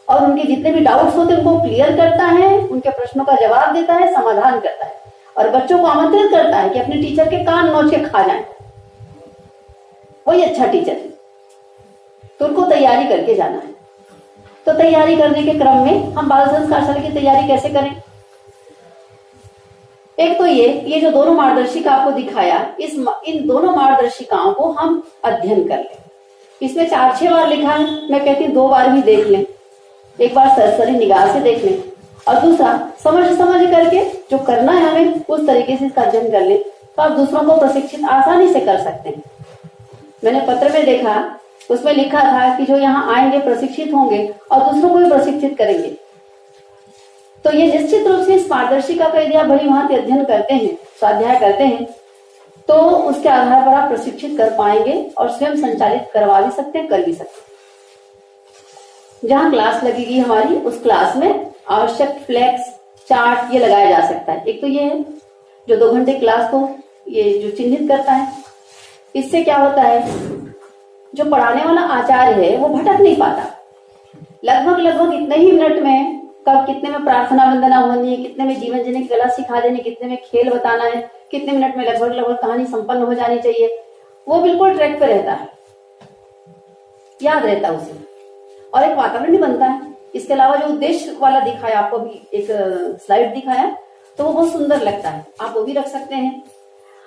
और उनके जितने भी डाउट्स होते हैं उनको क्लियर करता है, उनके प्रश्नों का जवाब देता है, समाधान करता है और बच्चों को आमंत्रित करता है कि अपने टीचर के कान नोच के खा जाएं। वही अच्छा टीचर है। तो उनको तैयारी करके जाना है। तो तैयारी करने के क्रम में हम बाल संस्कार शाला की तैयारी कैसे करें। एक तो ये जो दोनों मार्गदर्शिका आपको दिखाया, इन दोनों मार्गदर्शिकाओं को हम अध्ययन कर लें। इसमें 4-6 बार लिखा है, मैं कहती हूँ 2 बार भी देख लें। एक बार सरसरी निगाह से देख लें और दूसरा समझ करके जो करना है हमें उस तरीके से इसका अध्ययन कर लें, तो आप दूसरों को प्रशिक्षित आसानी से कर सकते हैं। मैंने पत्र में देखा, उसमें लिखा था कि जो यहाँ आएंगे प्रशिक्षित होंगे और दूसरों को भी प्रशिक्षित करेंगे। तो ये निश्चित रूप से इस मार्गदर्शिका का यदि आप भली भांति अध्ययन करते हैं, स्वाध्याय करते हैं, तो उसके आधार पर आप प्रशिक्षित कर पाएंगे और स्वयं संचालित करवा भी सकते हैं, कर भी सकते हैं। जहां क्लास लगेगी हमारी, उस क्लास में आवश्यक फ्लेक्स, चार्ट ये लगाया जा सकता है। एक तो ये है जो 2 घंटे क्लास को ये जो चिन्हित करता है, इससे क्या होता है, जो पढ़ाने वाला आचार्य है वो भटक नहीं पाता। लगभग इतने ही मिनट में, कब कितने में प्रार्थना वंदना होनी है, कितने में जीवन जीने की कला सिखा देनी, कितने में खेल बताना है, कितने मिनट में लगभग कहानी संपन्न हो जानी चाहिए, वो बिल्कुल ट्रैक पे रहता है, याद रहता है उसे। और एक वातावरण भी बनता है। इसके अलावा जो उद्देश्य वाला दिखाया आपको, भी एक स्लाइड दिखाया, तो वो बहुत सुंदर लगता है, आप वो भी रख सकते हैं।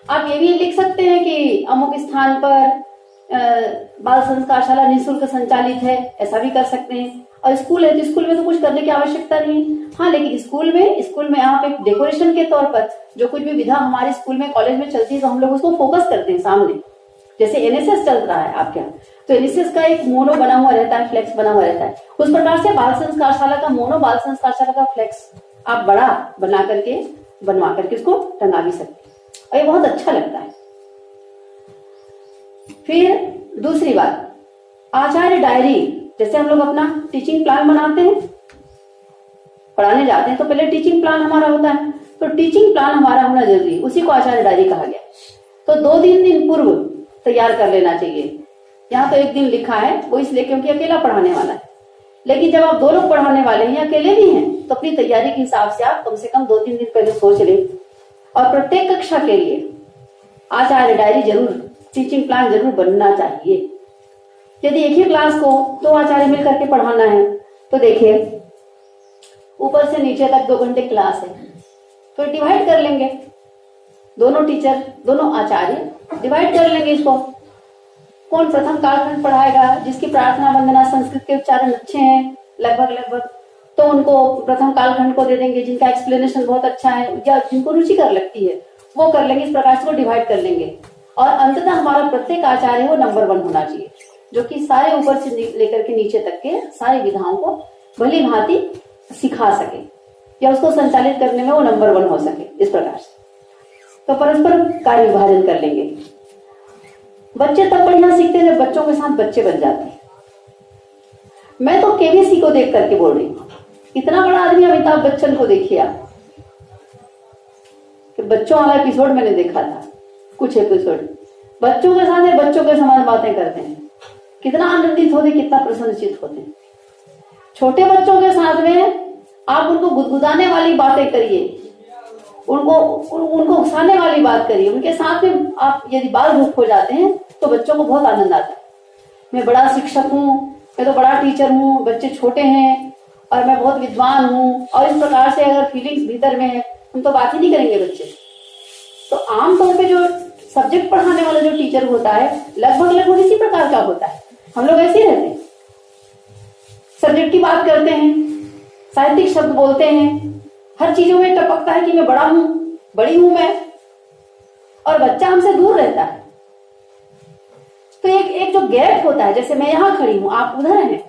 आप ये भी लिख सकते हैं कि अमुक स्थान पर बाल संस्कार शाला निःशुल्क संचालित है, ऐसा भी कर सकते हैं। और स्कूल है तो स्कूल में तो कुछ करने की आवश्यकता नहीं है। हाँ, लेकिन स्कूल में आप एक डेकोरेशन के तौर पर जो कुछ भी विधा हमारे स्कूल में, कॉलेज में चलती है, तो हम लोग उसको फोकस करते हैं सामने। जैसे एनएसएस चल रहा है आपके यहाँ, तो एनएसएस का एक मोनो बना हुआ रहता है, फ्लेक्स बना हुआ रहता है। उस प्रकार से बाल संस्कार शाला का मोनो, बाल संस्कार शाला का फ्लेक्स आप बड़ा बनवा करके उसको टंगा भी सकते हैं और ये बहुत अच्छा लगता है। फिर दूसरी बात, आचार्य डायरी। जैसे हम लोग अपना टीचिंग प्लान बनाते हैं, पढ़ाने जाते हैं, तो पहले टीचिंग प्लान हमारा होता है, तो टीचिंग प्लान हमारा होना जरूरी, उसी को आचार्य डायरी कहा गया। तो 2-3 दिन पूर्व तैयार कर लेना चाहिए। यहाँ तो 1 दिन लिखा है, वो इसलिए क्योंकि अकेला पढ़ाने वाला है। लेकिन जब आप 2 लोग पढ़ाने वाले हैं या अकेले भी हैं, तो अपनी तैयारी के हिसाब से आप कम से कम 2-3 दिन पहले सोच लें। और प्रत्येक कक्षा के लिए आचार्य डायरी जरूर, टीचिंग प्लान जरूर बनना चाहिए। यदि एक ही क्लास को 2 आचार्य मिल करके पढ़ाना है, तो देखिए ऊपर से नीचे तक 2 घंटे क्लास है, तो डिवाइड कर लेंगे, दोनों टीचर, दोनों आचार्य डिवाइड कर लेंगे इसको। कौन प्रथम कालखंड पढ़ाएगा, जिसकी प्रार्थना वंदना संस्कृत के उच्चारण अच्छे हैं लगभग, तो उनको प्रथम कालखंड को दे देंगे। जिनका एक्सप्लेनेशन बहुत अच्छा है या जिनको रुचिकर लगती है वो कर लेंगे। इस प्रकार से वो डिवाइड कर लेंगे। और अंततः हमारा प्रत्येक आचार्य वो नंबर 1 होना चाहिए, जो कि सारे ऊपर से लेकर के नीचे तक के सारी विधाओं को भली भांति सिखा सके या उसको संचालित करने में वो नंबर 1 हो सके। इस प्रकार से तो परस्पर कार्य विभाजन कर लेंगे। बच्चे तब बढ़िया सीखते हैं जब बच्चों के साथ बच्चे बन जाते हैं। मैं तो केबीसी को देख करके बोल रही हूँ, इतना बड़ा आदमी अमिताभ बच्चन को देखिए आप, कि बच्चों वाला एपिसोड मैंने देखा था, कुछ एपिसोड, बच्चों के साथ बच्चों के समान बातें करते हैं, कितना आनंदित होते, कितना प्रसन्नचित होते हैं। छोटे बच्चों के साथ में आप उनको गुदगुदाने वाली बातें करिए, उनको उकसाने वाली बात करिए, उनके साथ में आप यदि बाल रूप हो जाते हैं तो बच्चों को बहुत आनंद आता है। मैं बड़ा शिक्षक हूँ, मैं तो बड़ा टीचर हूँ, बच्चे छोटे हैं और मैं बहुत विद्वान हूँ, और इस प्रकार से अगर फीलिंग्स भीतर में है, हम तो बात ही नहीं करेंगे बच्चे। तो आमतौर पे जो सब्जेक्ट पढ़ाने वाला जो टीचर होता है लगभग इसी प्रकार का होता है। हम लोग ऐसे ही रहते हैं, सब्जेक्ट की बात करते हैं, साहित्यिक शब्द बोलते हैं, हर चीजों में टपकता है कि मैं बड़ा हूं, बड़ी हूं मैं, और बच्चा हमसे दूर रहता है। तो एक जो गैप होता है, जैसे मैं यहां खड़ी हूं, आप उधर हैं,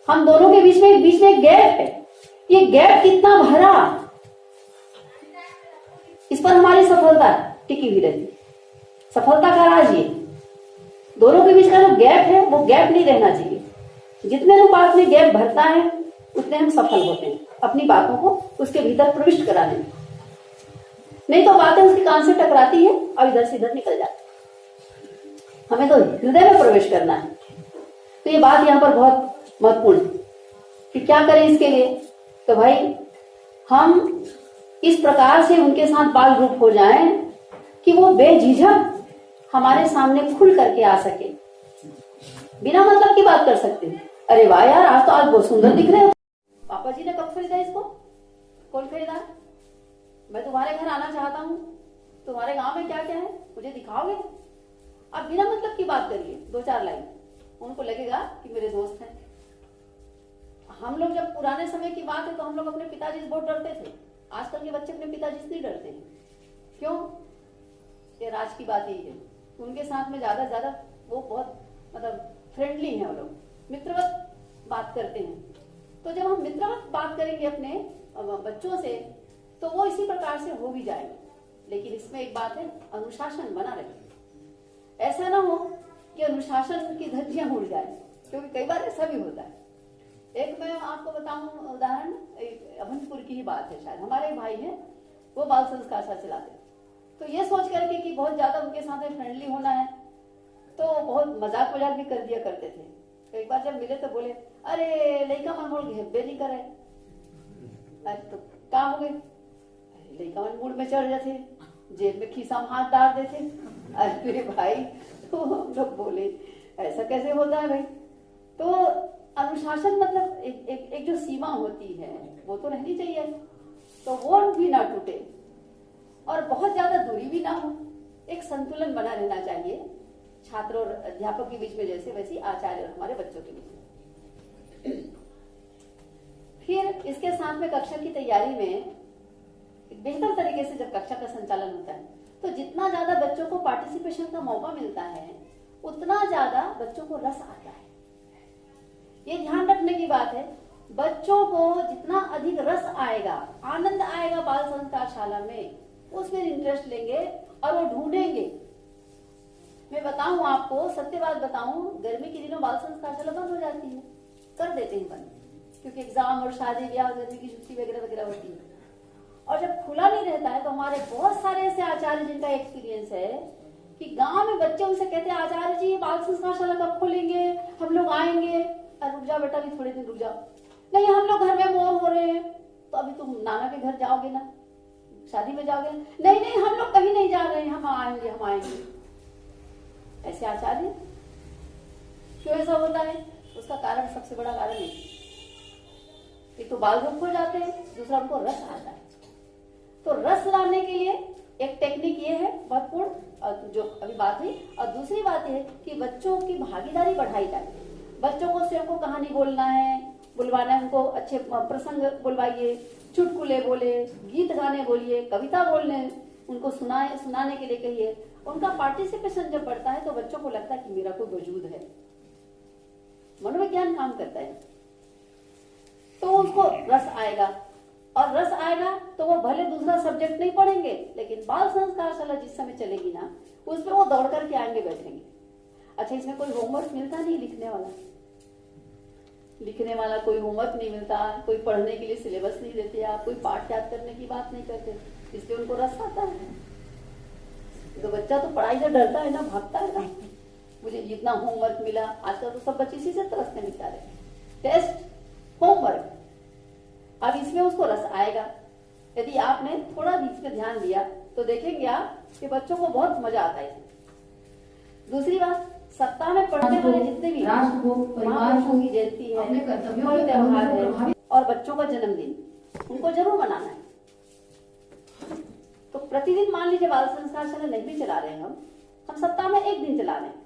हम दोनों के बीच में एक गैप है। ये गैप कितना भरा, इस पर हमारी सफलता टिकी हुई रहती है। सफलता का राज ये, दोनों के बीच का जो गैप है वो गैप नहीं रहना चाहिए। जितने अनुपात में गैप भरता है उतने हम सफल होते हैं अपनी बातों को उसके भीतर प्रविष्ट कराने में। नहीं तो बातें उसके कान से टकराती है और इधर से इधर निकल जाती है। हमें तो हृदय में प्रवेश करना है। तो ये बात यहाँ पर बहुत महत्वपूर्ण है कि क्या करें इसके लिए। तो भाई हम इस प्रकार से उनके साथ बाल रूप हो जाएं कि वो बेझिझक हमारे सामने खुल करके आ सके, बिना मतलब की बात कर सकते हैं। अरे वाह यार, आज तो आज बहुत सुंदर दिख रहे हो, पापा जी ने कब खरीदा इसको, कौन खरीदा, मैं तुम्हारे घर आना चाहता हूँ, तुम्हारे गांव में क्या क्या है मुझे दिखाओगे। आप बिना मतलब की बात करिए, 2-4 लाइन, उनको लगेगा कि मेरे दोस्त हैं। हम लोग जब पुराने समय की बात है तो हम लोग अपने पिताजी से बहुत डरते थे। आजकल के बच्चे अपने पिताजी से नहीं डरते हैं। क्यों? ये राज की बात यही है, उनके साथ में ज्यादा वो बहुत मतलब फ्रेंडली हैं, वो लोग मित्रवत बात करते हैं। तो जब हम मित्रवत बात करेंगे अपने बच्चों से तो वो इसी प्रकार से हो भी जाएंगे। लेकिन इसमें एक बात है, अनुशासन बना रहे। ऐसा ना हो कि अनुशासन की धज्जियां उड़ जाए, क्योंकि कई बार ऐसा भी होता है। एक मैं आपको बताऊं उदाहरण, अभनपुर की ही बात है, शायद हमारे भाई हैं, वो बाल संस्कार चलाते। तो ये सोच करके कि बहुत ज्यादा उनके साथ फ्रेंडली होना है तो बहुत मजाक भी कर दिया करते थे। तो एक बार जब मिले तो बोले, अरे लड़का मन मोड़ घेबे नहीं करे। अरे तो क्या हो गए, लड़का मन मूड में चढ़ जाते, जेब में खीसा में हाथ डाल देते। अरे मेरे भाई, तो हम लोग बोले ऐसा कैसे होता है भाई। तो अनुशासन मतलब एक जो सीमा होती है वो तो रहनी चाहिए, तो वो भी ना टूटे और बहुत ज्यादा दूरी भी ना हो, एक संतुलन बना रहना चाहिए छात्र और अध्यापक के बीच में, जैसे वैसे आचार्य और हमारे बच्चों के बीच में। फिर इसके साथ में कक्षा की तैयारी में बेहतर तरीके से जब कक्षा का संचालन होता है तो जितना ज्यादा बच्चों को पार्टिसिपेशन का मौका मिलता है उतना ज्यादा बच्चों को रस आता है। ये ध्यान रखने की बात है, बच्चों को जितना अधिक रस आएगा, आनंद आएगा बाल संस्कार शाला में, उसमें इंटरेस्ट लेंगे और वो ढूंढेंगे। मैं बताऊं आपको, सत्य बात बताऊं, गर्मी के दिनों बाल संस्कार शाला बंद हो जाती है, कर देते हैं बंद, क्योंकि एग्जाम और शादी ब्याह, गर्मी की छुट्टी वगैरह होती है। और जब खुला नहीं रहता है तो हमारे बहुत सारे ऐसे आचार्य जिनका एक्सपीरियंस है कि गांव में बच्चे उनसे कहते हैं, आचार्य जी बाल संस्कार शाला कब खोलेंगे, हम लोग आएंगे। रुक जाओ बेटा, भी थोड़े दिन रुक जाओ। नहीं, हम लोग घर में बोर हो रहे हैं। तो अभी तुम नाना के घर जाओगे ना, शादी में जाओगे? नहीं नहीं, हम लोग कहीं नहीं जा रहे हैं, हम आएंगे। ऐसे आचार्य क्यों ऐसा होता है? उसका कारण, सबसे बड़ा कारण है, एक तो बाल रूप हो जाते हैं, दूसरा उनको रस आता है। तो रस लाने के लिए एक टेक्निक ये है महत्वपूर्ण, जो अभी बात हुई। और दूसरी बात है कि बच्चों की भागीदारी बढ़ाई जाए। बच्चों को स्वयं को कहानी बोलना है, बुलवाना है, उनको अच्छे प्रसंग बुलवाइए, चुटकुले बोले, गीत गाने बोलिए, कविता बोलने, उनको सुनाने के लिए कहिए। उनका पार्टिसिपेशन जब बढ़ता है तो बच्चों को लगता है कि मेरा कोई वजूद है, मनोविज्ञान काम करता है, तो उनको रस आएगा। और रस आएगा तो वो भले दूसरा सब्जेक्ट नहीं पढ़ेंगे, लेकिन बाल संस्कार शाला जिस समय चलेगी ना, उसमें वो दौड़ करके आएंगे, बैठेंगे। अच्छा, इसमें कोई होमवर्क मिलता नहीं, लिखने वाला कोई होमवर्क नहीं मिलता, कोई पढ़ने के लिए सिलेबस नहीं देते, आप कोई पाठ याद करने की बात नहीं करते, इसलिए उनको रस आता है। तो बच्चा तो पढ़ाई से डरता है ना, भागता है ना, मुझे इतना होमवर्क मिला। आजकल तो सब बच्चे इसी से तरसने बेचारे, टेस्ट, होमवर्क। अब इसमें उसको रस आएगा। यदि आपने थोड़ा भी इस पे ध्यान दिया तो देखेंगे आप कि बच्चों को बहुत मजा आता है। दूसरी बात, सप्ताह में पढ़ने वाले जितने भी राष्ट्र को, परिवार को, की जयंती है, अपने कर्तव्यों कोई को त्योहार है प्रभावित- और बच्चों का जन्मदिन, उनको जरूर मनाना है। तो प्रतिदिन मान लीजिए बाल संस्कार शाला नहीं भी चला रहे हैं हम सप्ताह में एक दिन चला रहे हैं,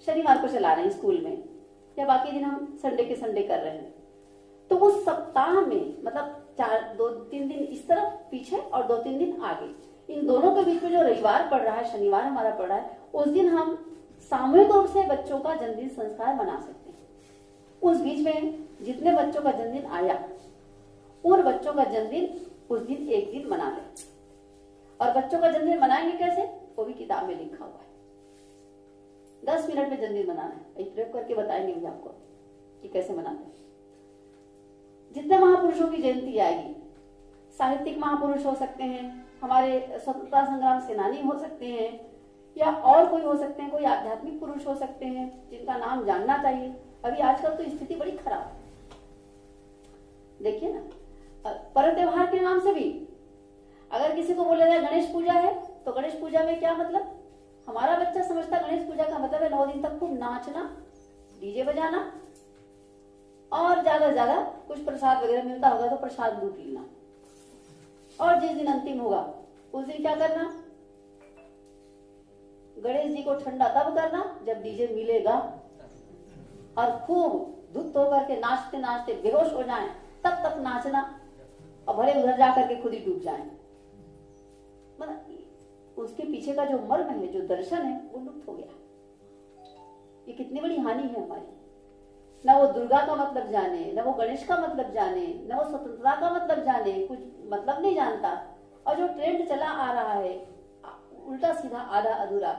शनिवार को चला रहे हैं स्कूल में, या बाकी दिन हम संडे के संडे कर रहे हैं। तो वो सप्ताह में मतलब 2-3 दिन इस तरफ पीछे और 2-3 दिन आगे, इन दोनों के बीच में जो रविवार पड़ रहा है, शनिवार हमारा पड़ रहा है, उस दिन हम सामूहिक रूप से बच्चों का जन्मदिन संस्कार मना सकते हैं। उस बीच में जितने बच्चों का जन्मदिन आया, उन बच्चों का जन्मदिन उस दिन एक दिन मना लें। और बच्चों का जन्मदिन मनाएंगे कैसे, वो भी किताब में लिखा हुआ है। 10 मिनट में जन्मदिन मनाना है, एक प्रयोग करके बताएंगे भी आपको कि कैसे मनाते हैं। जितने महापुरुषों की जयंती आएगी, साहित्यिक महापुरुष हो सकते हैं, हमारे स्वतंत्रता संग्राम सेनानी हो सकते हैं, या और कोई हो सकते हैं, कोई आध्यात्मिक पुरुष हो सकते हैं जिनका नाम जानना चाहिए। अभी आजकल तो स्थिति बड़ी खराब है, देखिए ना, पर्व त्योहार के नाम से भी अगर किसी को बोला जाए गणेश पूजा है, तो गणेश पूजा में क्या मतलब, हमारा बच्चा समझता गणेश पूजा का मतलब है 9 दिन तक खूब नाचना, डीजे बजाना, और ज्यादा से ज्यादा कुछ प्रसाद वगैरह मिलता होगा तो प्रसाद लूट लेना, और जिस दिन अंतिम होगा उस दिन क्या करना, गणेश जी को ठंडा तब करना जब डीजे मिलेगा, और खूब धुत होकर के नाचते नाचते बेहोश हो जाएं, तब तक नाचना, और भले उधर जाकर के खुद ही डूब जाएं। मतलब उसके पीछे का जो मर्म है, जो दर्शन है, वो लुप्त हो गया। ये कितनी बड़ी हानि है हमारी। न वो दुर्गा का मतलब जाने, न वो गणेश का मतलब जाने, न वो स्वतंत्रता का मतलब जाने, कुछ मतलब नहीं जानता। और जो ट्रेंड चला आ रहा है उल्टा सीधा आधा अधूरा,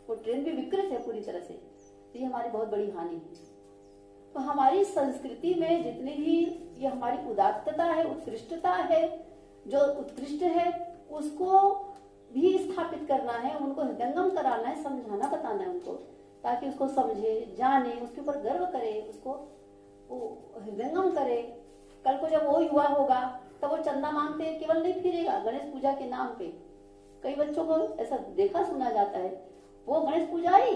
वो ट्रेंड भी विकृत है पूरी तरह से। तो ये हमारी बहुत बड़ी हानि है। तो हमारी संस्कृति में जितनी भी ये हमारी उदात्तता है, उत्कृष्टता है, जो उत्कृष्ट है उसको भी स्थापित करना है, उनको हृदयंगम कराना है, समझाना बताना है उनको, ताकि उसको समझे, जाने, उसके ऊपर गर्व करे, उसको वो हृदयंगम करे। कल को जब वो युवा होगा तब वो चंदा मांगते केवल नहीं फिरेगा गणेश पूजा के नाम पे। कई बच्चों को ऐसा देखा सुना जाता है, वो गणेश पूजा आई,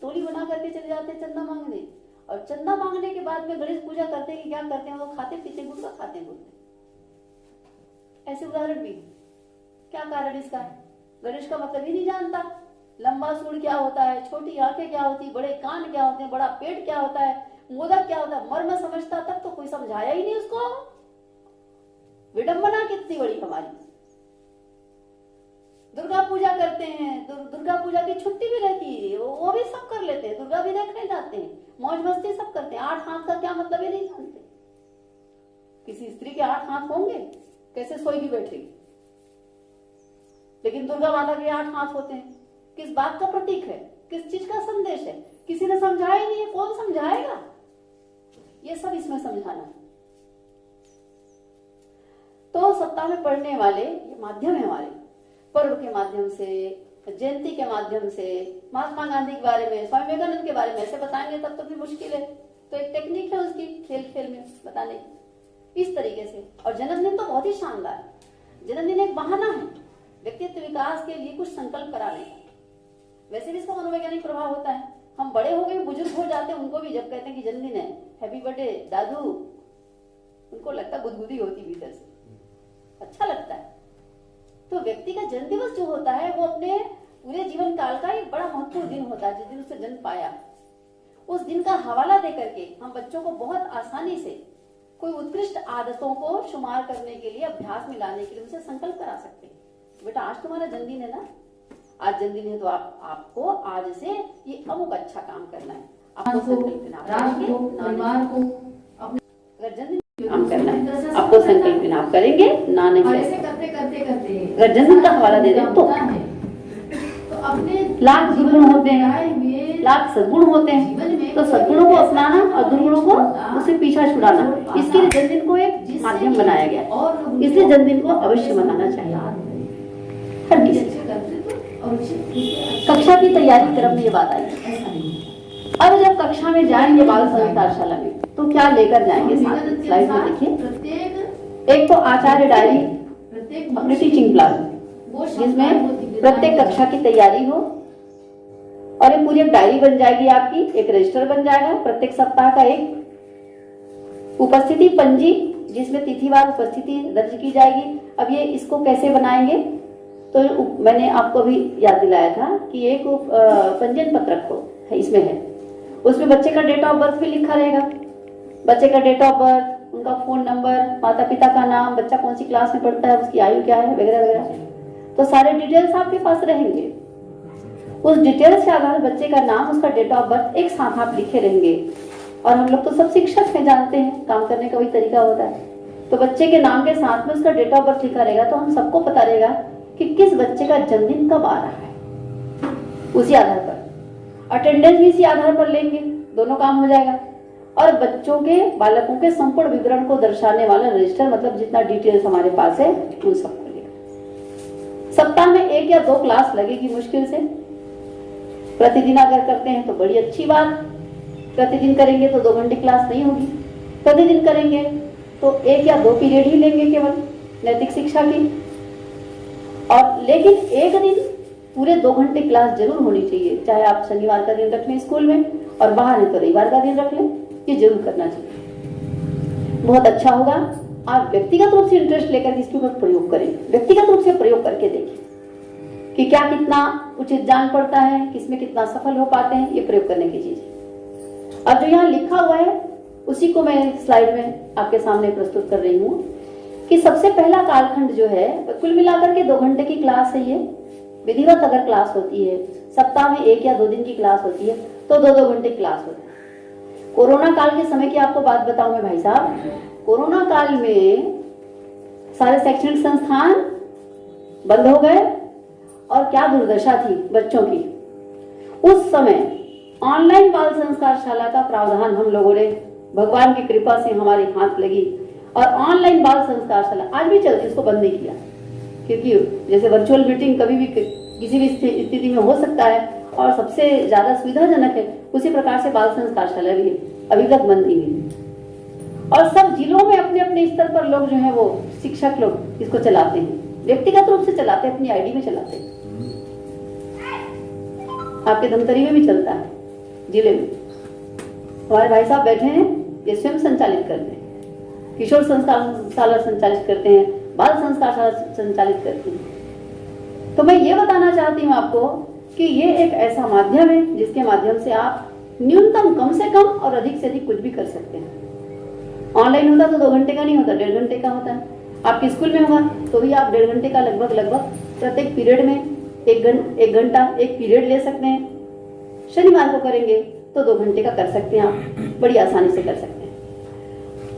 टोली बना करके चले जाते चंदा मांगने, और चंदा मांगने के बाद में गणेश पूजा करते कि क्या करते हैं, वो खाते पीते गुटखा खाते बोलते। ऐसे उदाहरण भी। क्या कारण इसका है, गणेश का मतलब ही नहीं जानता। लंबा सूंड क्या होता है, छोटी आंखें क्या होती, बड़े कान क्या होते हैं, बड़ा पेट क्या होता है, मोदक क्या होता है, मर्म समझता तब तो कोई समझाया ही नहीं उसको। विडंबना कितनी बड़ी हमारी। दुर्गा पूजा करते हैं, दुर्गा पूजा की छुट्टी भी रहती है, वो भी सब कर लेते हैं, दुर्गा भी देखने जाते हैं, मौज मस्ती सब करते हैं। 8 हाथ का क्या मतलब है नहीं जानते। किसी स्त्री के 8 हाथ होंगे, कैसे सोएगी बैठेगी, लेकिन दुर्गा माता के 8 हाथ होते हैं। किस बात का प्रतीक है, किस चीज का संदेश है, किसी ने समझाया ही नहीं है, कौन समझाएगा। ये सब इसमें समझाना है। तो सप्ताह में पढ़ने वाले ये माध्यम है हमारे, पर्व के माध्यम से, जयंती के माध्यम से, महात्मा गांधी के बारे में, स्वामी विवेकानंद के बारे में ऐसे बताएंगे तब तो भी मुश्किल है। तो एक टेक्निक है उसकी, खेल खेल में बताने की, इस तरीके से। और जन्मदिन तो बहुत ही शानदार है। जन्मदिन एक बहाना है व्यक्तित्व विकास के लिए कुछ संकल्प कराने का। वैसे भी इसका मनोवैज्ञानिक प्रभाव होता है। हम बड़े हो गए, बुजुर्ग हो जाते हैं, उनको भी जब कहते हैं कि जन्मदिन है, हैप्पी बर्थडे दादू, उनको लगता है गुदगुदी होती भीतर से, अच्छा लगता है। तो व्यक्ति का जन्म दिवस जो होता है वो अपने पूरे जीवन काल का एक बड़ा महत्वपूर्ण दिन होता है, जिस दिन उसने जन्म पाया। उस दिन का हवाला दे करके हम बच्चों को बहुत आसानी से कोई उत्कृष्ट आदतों को शुमार करने के लिए, अभ्यास में लाने के लिए उनसे संकल्प करा सकते हैं। बेटा आज तुम्हारा जन्मदिन है ना, आज जन्मदिन है तो आपको आज से ये अमुक अच्छा काम करना है। आपको संकल्प अगर जन्मदिन काम करना है, आपको संकल्प आप करेंगे ना, नहीं अगर जन्मदिन का हवाला दे दें तो अपने लाख दुर्गुण होते हैं, लाख सद्गुण होते हैं। तो सद्गुणों को अपनाना और दुर्गुणों को उससे पीछा छुड़ाना, इसके लिए जन्मदिन को एक माध्यम बनाया गया। इसलिए जन्मदिन को अवश्य मनाना चाहिए हर किसी। और कक्षा की तैयारी क्रम में ये बात आई। अब जब कक्षा में जाएंगे बाल संस्कारशाला में तो क्या लेकर जाएंगे साथ में? स्लाइड में देखिए, प्रत्येक एक तो आचार्य डायरी, प्रत्येक अपनी टीचिंग प्लान वो जिसमें प्रत्येक कक्षा की तैयारी हो, और एक पूरी एक डायरी बन जाएगी आपकी, एक रजिस्टर बन जाएगा प्रत्येक सप्ताह का, एक उपस्थिति पंजी जिसमें तिथिवार उपस्थिति दर्ज की जाएगी। अब ये इसको कैसे बनाएंगे, तो मैंने आपको अभी याद दिलाया था कि एक पंजीयन पत्रक को है, इसमें है, उसमें बच्चे का डेट ऑफ बर्थ भी लिखा रहेगा, बच्चे का डेट ऑफ बर्थ, उनका फोन नंबर, माता पिता का नाम, बच्चा कौन सी क्लास में पढ़ता है, उसकी आयु क्या है, वगैरह वगैरह, तो सारे डिटेल्स आपके पास रहेंगे। उस डिटेल्स के आधार बच्चे का नाम, उसका डेट ऑफ बर्थ एक साथ आप लिखे रहेंगे। और हम लोग तो सब शिक्षक हैं, जानते हैं काम करने का वही तरीका होता है, तो बच्चे के नाम के साथ में उसका डेट ऑफ बर्थ लिखा रहेगा, तो हम सबको पता रहेगा कि किस बच्चे का जन्मदिन कब आ रहा है। उसी आधार पर अटेंडेंस भी इसी आधार पर लेंगे, दोनों काम हो जाएगा। और बच्चों के, बालकों के संपूर्ण विवरण को दर्शाने वाला रजिस्टर, मतलब जितना डिटेल्स हमारे पास है उन सबको लेगा। सप्ताह में 1 या 2 क्लास लगेगी मुश्किल से, प्रतिदिन अगर करते हैं तो बड़ी अच्छी बात, प्रतिदिन करेंगे तो 2 घंटे क्लास नहीं होगी, प्रतिदिन करेंगे तो 1 या 2 पीरियड ही लेंगे केवल नैतिक शिक्षा की। और लेकिन एक दिन पूरे 2 घंटे क्लास जरूर होनी चाहिए, चाहे आप शनिवार का दिन रख लें स्कूल में और बाहर नहीं तो रविवार का दिन रख लें, ये जरूर करना चाहिए, बहुत अच्छा होगा। आप व्यक्तिगत रूप से इंटरेस्ट लेकर इसके ऊपर प्रयोग करें, व्यक्तिगत रूप से प्रयोग करके देखें कि क्या कितना उचित जान पड़ता है, किसमें कितना सफल हो पाते हैं, ये प्रयोग करने की चीज है। अब जो यहाँ लिखा हुआ है उसी को मैं स्लाइड में आपके सामने प्रस्तुत कर रही हूँ कि सबसे पहला कालखंड जो है, कुल मिलाकर के 2 घंटे की क्लास है ये, विधिवत अगर क्लास होती है, सप्ताह में 1 या 2 दिन की क्लास होती है तो 2-2 घंटे क्लास होती है। कोरोना काल के समय की आपको बात बताऊं मैं भाई साहब, कोरोना काल में सारे शैक्षणिक संस्थान बंद हो गए और क्या दुर्दशा थी बच्चों की। उस समय ऑनलाइन बाल संस्कारशाला का प्रावधान हम लोगों ने, भगवान की कृपा से हमारे हाथ लगी और ऑनलाइन बाल संस्कारशाला आज भी चलती, उसको बंद नहीं किया, क्योंकि जैसे वर्चुअल मीटिंग कभी भी किसी भी स्थिति में हो सकता है और सबसे ज्यादा सुविधाजनक है, उसी प्रकार से बाल संस्कारशाला भी अभी तक बंद नहीं हुई। और सब जिलों में अपने अपने स्तर पर लोग जो है वो शिक्षक लोग इसको चलाते हैं, व्यक्तिगत रूप से चलाते हैं, अपनी आईडी में चलाते हैं। आपके धमतरी में भी चलता है, जिले में हमारे भाई साहब बैठे हैं, ये स्वयं संचालित करते हैं, किशोर संस्कारशाला संचालित करते हैं, बाल संस्कारशाला संचालित करते हैं। तो मैं ये बताना चाहती हूँ आपको कि ये एक ऐसा माध्यम है जिसके माध्यम से आप न्यूनतम कम से कम और अधिक से अधिक कुछ भी कर सकते हैं। ऑनलाइन होता तो 2 घंटे का नहीं होता, 1.5 घंटे का होता है। आपके स्कूल में होगा तो भी आप 1.5 घंटे का लगभग प्रत्येक पीरियड में 1 घंटा एक पीरियड ले सकते हैं। शनिवार को करेंगे तो 2 घंटे का कर सकते हैं, आप बड़ी आसानी से कर सकते हैं।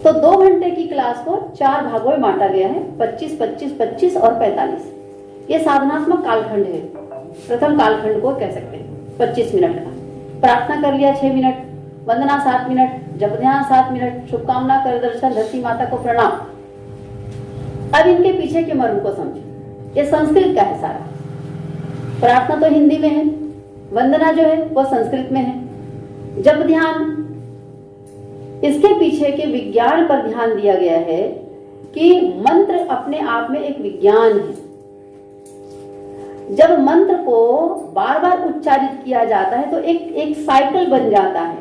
तो 2 घंटे की क्लास को 4 भागों में बांटा गया है, 25, 25, 25 और 45। ये साधनात्मक कालखंड है। प्रथम कालखंड को कह सकते हैं 25 मिनट का, प्रार्थना कर लिया 6 मिनट, वंदना 7 मिनट, जप ध्यान 7 मिनट, शुभकामना कर दर्शन, धरती माता को प्रणाम। अब इनके पीछे के मर्म को समझो। ये संस्कृत का है सारा, प्रार्थना तो हिंदी में है, वंदना जो है वो संस्कृत में है, जप ध्यान, इसके पीछे के विज्ञान पर ध्यान दिया गया है कि मंत्र अपने आप में एक विज्ञान है। जब मंत्र को बार बार उच्चारित किया जाता है तो एक साइकिल बन जाता है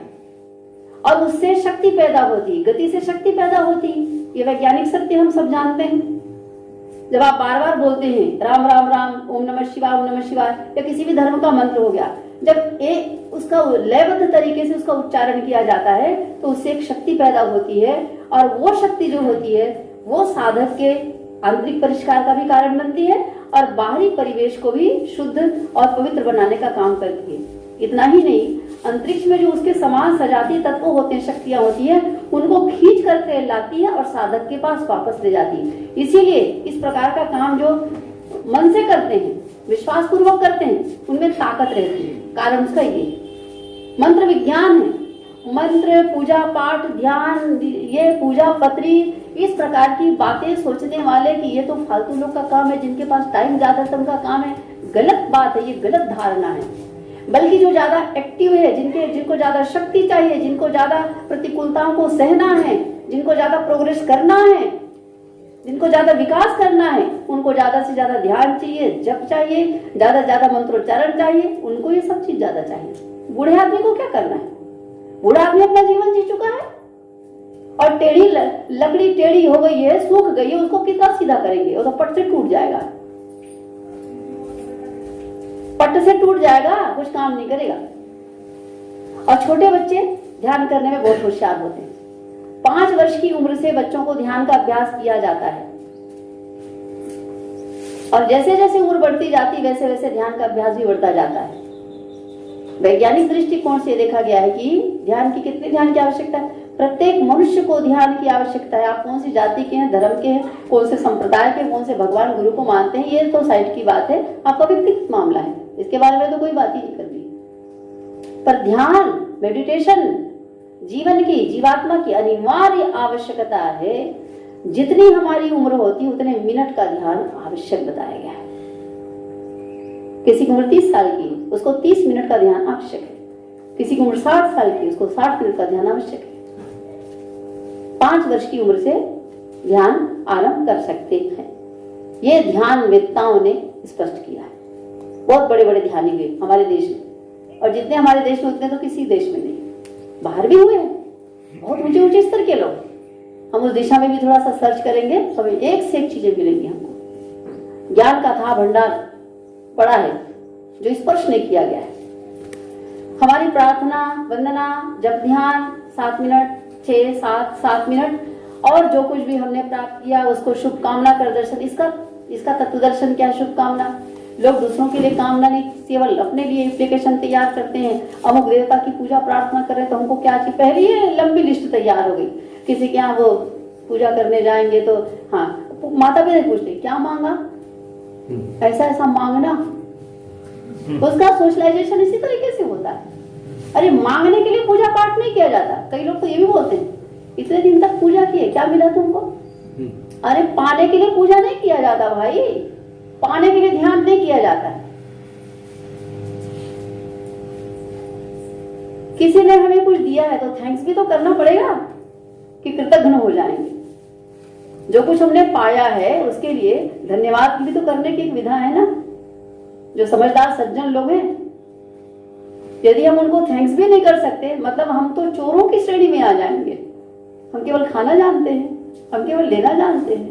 और उससे शक्ति पैदा होती, गति से शक्ति पैदा होती। ये वैज्ञानिक सत्य हम सब जानते हैं। जब आप बार बार बोलते हैं राम राम राम, ओम नमः शिवाय, या किसी भी धर्म का मंत्र हो गया, जब उसका लयबद्ध तरीके से उसका उच्चारण किया जाता है तो उससे एक शक्ति पैदा होती है और वो शक्ति जो होती है वो साधक के आंतरिक परिष्कार का भी कारण बनती है और बाहरी परिवेश को भी शुद्ध और पवित्र बनाने का काम करती है। इतना ही नहीं, अंतरिक्ष में जो उसके समान सजाती तत्व होते हैं, शक्तियां होती है, उनको खींच करके लाती है और साधक के पास वापस ले जाती है। इसीलिए इस प्रकार का काम जो मन से करते हैं, विश्वास पूर्वक करते हैं, उनमें ताकत रहती है। कारण उसका ये मंत्र विज्ञान है। मंत्र, पूजा पाठ, ध्यान, ये पूजा पत्री, इस प्रकार की बातें सोचने वाले कि ये तो फालतू लोग का काम है, जिनके पास टाइम ज्यादा है उनका काम है, गलत बात है, ये गलत धारणा है। बल्कि जो ज्यादा एक्टिव है, जिनको ज्यादा शक्ति चाहिए, जिनको ज्यादा प्रतिकूलताओं को सहना है, जिनको ज्यादा प्रोग्रेस करना है, जिनको ज्यादा विकास करना है, उनको ज्यादा से ज्यादा ध्यान चाहिए, जप चाहिए, ज्यादा से ज्यादा मंत्रोच्चारण चाहिए, उनको ये सब चीज ज्यादा चाहिए। बूढ़े आदमी को क्या करना है? बूढ़ा आदमी अपना जीवन जी चुका है और टेढ़ी लकड़ी टेढ़ी हो गई है, सूख गई है, उसको कितना सीधा करेंगे? वो तो पट से टूट जाएगा, पट से टूट जाएगा, कुछ काम नहीं करेगा। और छोटे बच्चे ध्यान करने में बहुत होशियार होते हैं। 5 वर्ष की उम्र से बच्चों को ध्यान का अभ्यास किया जाता है और जैसे जैसे उम्र बढ़ती जाती वैसे वैसे ध्यान का अभ्यास भी बढ़ता जाता है। वैज्ञानिक दृष्टिकोण से देखा गया है कि ध्यान की कितने ध्यान की आवश्यकता है। प्रत्येक मनुष्य को ध्यान की आवश्यकता है। आप कौन सी जाति के हैं, धर्म के हैं, कौन से संप्रदाय के, कौन से भगवान गुरु को मानते हैं, ये तो साइड की बात है, आपका व्यक्तिगत मामला है, इसके बारे में तो कोई बात ही नहीं करनी। पर ध्यान, मेडिटेशन जीवन की, जीवात्मा की अनिवार्य आवश्यकता है। जितनी हमारी उम्र होती उतने मिनट का ध्यान आवश्यक बताया गया है। किसी की उम्र 30 साल की, उसको 30 मिनट का ध्यान आवश्यक है। किसी की उम्र 60 साल की, उसको 60 मिनट का ध्यान आवश्यक है। 5 वर्ष की उम्र से ध्यान आरंभ कर सकते हैं, ये ध्यान वेत्ताओं ने स्पष्ट किया है। बहुत बड़े बड़े ध्यानी हुए हमारे देश में, और जितने हमारे देश में उतने तो किसी देश में नहीं। बाहर भी हुए हैं बहुत ऊंचे ऊंचे स्तर के लोग। हम उस दिशा में भी थोड़ा सा सर्च करेंगे, सब एक से एक चीजें मिलेंगी हमको। ज्ञान का था भंडार पड़ा है जो स्पर्श नहीं किया गया है। हमारी प्रार्थना, वंदना, जप, ध्यान 7 मिनट, 6, 7, 7 मिनट, और जो कुछ भी हमने प्राप्त किया उसको शुभकामना कर दर्शन। इसका तत्वदर्शन क्या है? शुभकामना। लोग दूसरों के लिए कामना नहीं, केवल अपने लिए एप्लीकेशन तैयार करते हैं। अमुक देवता की पूजा प्रार्थना करें तो हमको क्या चाहिए, पहले ये लंबी लिस्ट तैयार हो गई। किसी के यहाँ वो पूजा करने जाएंगे तो हाँ, माता पिता पूछते क्या मांगा, ऐसा ऐसा मांगना, उसका सोशलाइजेशन इसी तरीके से होता है। अरे मांगने के लिए पूजा पाठ नहीं किया जाता। कई लोग तो ये भी बोलते हैं इतने दिन तक पूजा किए, क्या मिला तुमको? अरे पाने के लिए पूजा नहीं किया जाता भाई, पाने के लिए ध्यान नहीं किया जाता। किसी ने हमें कुछ दिया है तो थैंक्स भी तो करना पड़ेगा कि कृतज्ञ हो जाएंगे। जो कुछ हमने पाया है उसके लिए धन्यवाद भी तो करने की एक विधा है ना। जो समझदार सज्जन लोग हैं, यदि हम उनको थैंक्स भी नहीं कर सकते, मतलब हम तो चोरों की श्रेणी में आ जाएंगे। हम केवल खाना जानते हैं, हम केवल लेना जानते हैं,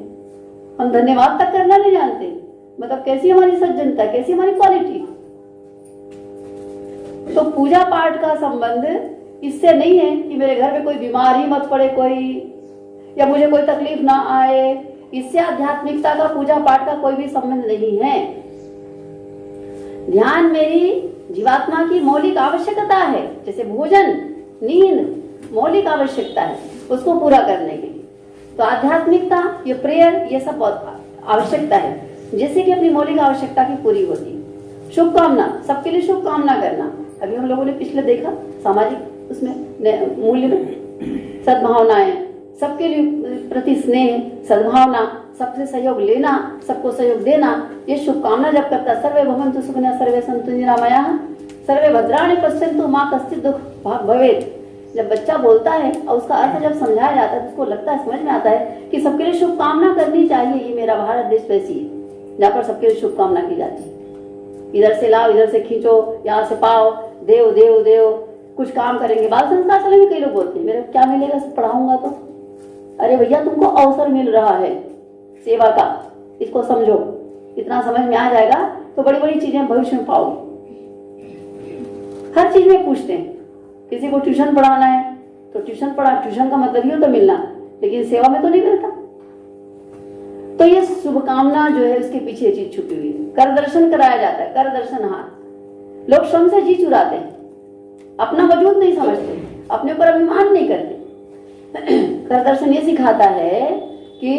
हम धन्यवाद तक करना नहीं जानते। मतलब कैसी हमारी सज्जनता, कैसी हमारी क्वालिटी। तो पूजा पाठ का संबंध इससे नहीं है कि मेरे घर में कोई बीमारी मत पड़े कोई, या मुझे कोई तकलीफ ना आए। इससे आध्यात्मिकता का, पूजा पाठ का कोई भी संबंध नहीं है। ध्यान मेरी जीवात्मा की मौलिक आवश्यकता है, जैसे भोजन, नींद मौलिक आवश्यकता है उसको पूरा करने के लिए। तो आध्यात्मिकता, ये प्रेयर, ये सब बहुत आवश्यकता है जिससे कि अपनी मौलिक आवश्यकता की पूरी होती है। शुभकामना, सबके लिए शुभकामना करना। अभी हम लोगों ने पिछले देखा सामाजिक उसमें मूल्य में सद्भावनाएं, सबके लिए प्रति स्नेह, सद्भावना, सबसे सहयोग लेना, सबको सहयोग देना, ये शुभकामना जब करता। सर्वे भवन्तु सुखिनः, सर्वे सन्तु निरामयाः, सर्वे भद्राणि पश्यन्तु मा कश्चित् दुःखं भवेत्। जब बच्चा बोलता है और उसका अर्थ जब समझाया जाता है तो उसको लगता है, समझ में आता है कि सबके लिए शुभकामना करनी चाहिए। ये मेरा भारत देश वैसी है जहाँ पर सबके लिए शुभकामना की जाती है। इधर से लाओ, इधर से खींचो, यहाँ से पाओ, देव देव देव, कुछ काम करेंगे। बाल संस्कार शाला में कई लोग बोलते हैं मेरे क्या मिलेगा पढ़ाऊंगा तो। अरे भैया तुमको अवसर मिल रहा है सेवा का, इसको समझो। इतना समझ में आ जाएगा तो बड़ी बड़ी चीजें भविष्य में पाओगे। हर चीज में पूछते हैं, किसी को ट्यूशन पढ़ाना है तो ट्यूशन पढ़ा, ट्यूशन का मतलब ही तो मिलना, लेकिन सेवा में तो नहीं मिलता। तो ये शुभकामना जो है उसके पीछे चीज छुपी हुई है। कर दर्शन कराया जाता है, कर दर्शन हाथ। लोग श्रम से जी चुराते हैं, अपना वजूद नहीं समझते, अपने ऊपर अभिमान नहीं करते। कर दर्शन ये सिखाता है कि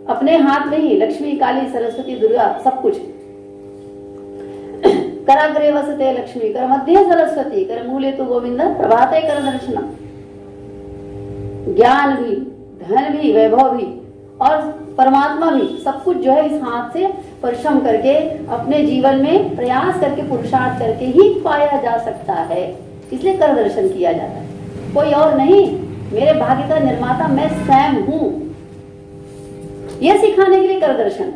अपने हाथ में ही लक्ष्मी, काली, सरस्वती, दुर्गा सब कुछ। कराग्रे वसते लक्ष्मी, कर मध्ये सरस्वती, कर मूले तो गोविंद, प्रभाते कर दर्शनम। ज्ञान भी, धन भी, वैभव भी और परमात्मा भी सब कुछ जो है इस हाथ से परिश्रम करके अपने जीवन में प्रयास करके पुरुषार्थ करके ही पाया जा सकता है। इसलिए कर दर्शन किया जाता है, कोई और नहीं। मेरे भाग्य का निर्माता मैं स्वयं हूं, यह सिखाने के लिए कर दर्शन।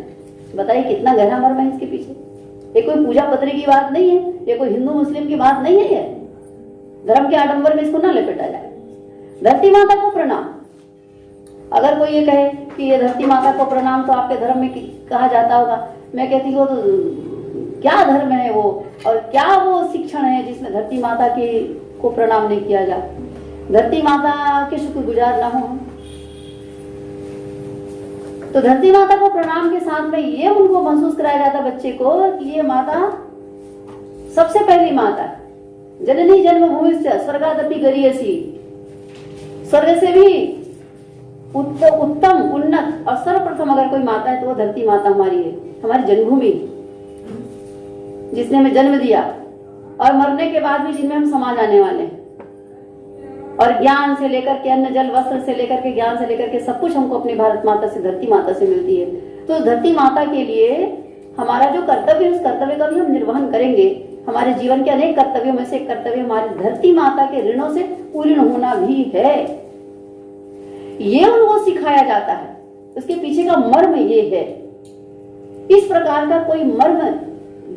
बताइए कितना गहरा मर्म है इसके पीछे। ये कोई पूजा पत्री की बात नहीं है, ये कोई हिंदू मुस्लिम की बात नहीं है। धर्म के आडंबर में इसको ना लपेटा जाए। धरती माता को प्रणाम। अगर कोई ये कहे कि ये धरती माता को प्रणाम तो आपके धर्म में कहा जाता होगा, मैं कहती हूँ तो क्या धर्म है वो और क्या वो शिक्षण है जिसमें धरती माता के को प्रणाम नहीं किया जाए। धरती माता के शुक्रगुजार ना हो तो धरती माता को प्रणाम के साथ में ये उनको महसूस कराया जाता बच्चे को कि ये माता सबसे पहली माता है। जननी जन्मभूमि से स्वर्गादपि गरीयसी, स्वर्ग से भी उत्तम उन्नत और सर्वप्रथम अगर कोई माता है तो वो धरती माता हमारी है, हमारी जन्मभूमि, जिसने हमें जन्म दिया और मरने के बाद भी जिनमें हम समा जाने वाले हैं। और ज्ञान से लेकर के अन्न जल वस्त्र से लेकर के ज्ञान से लेकर के सब कुछ हमको अपनी भारत माता से धरती माता से मिलती है। तो धरती माता के लिए हमारा जो कर्तव्य है उस कर्तव्य का भी हम निर्वहन करेंगे। हमारे जीवन के अनेक कर्तव्यों में से एक कर्तव्य हमारी धरती माता के ऋणों से पूर्ण होना भी है। ये उनको सिखाया जाता है, उसके पीछे का मर्म ये है। इस प्रकार का कोई मर्म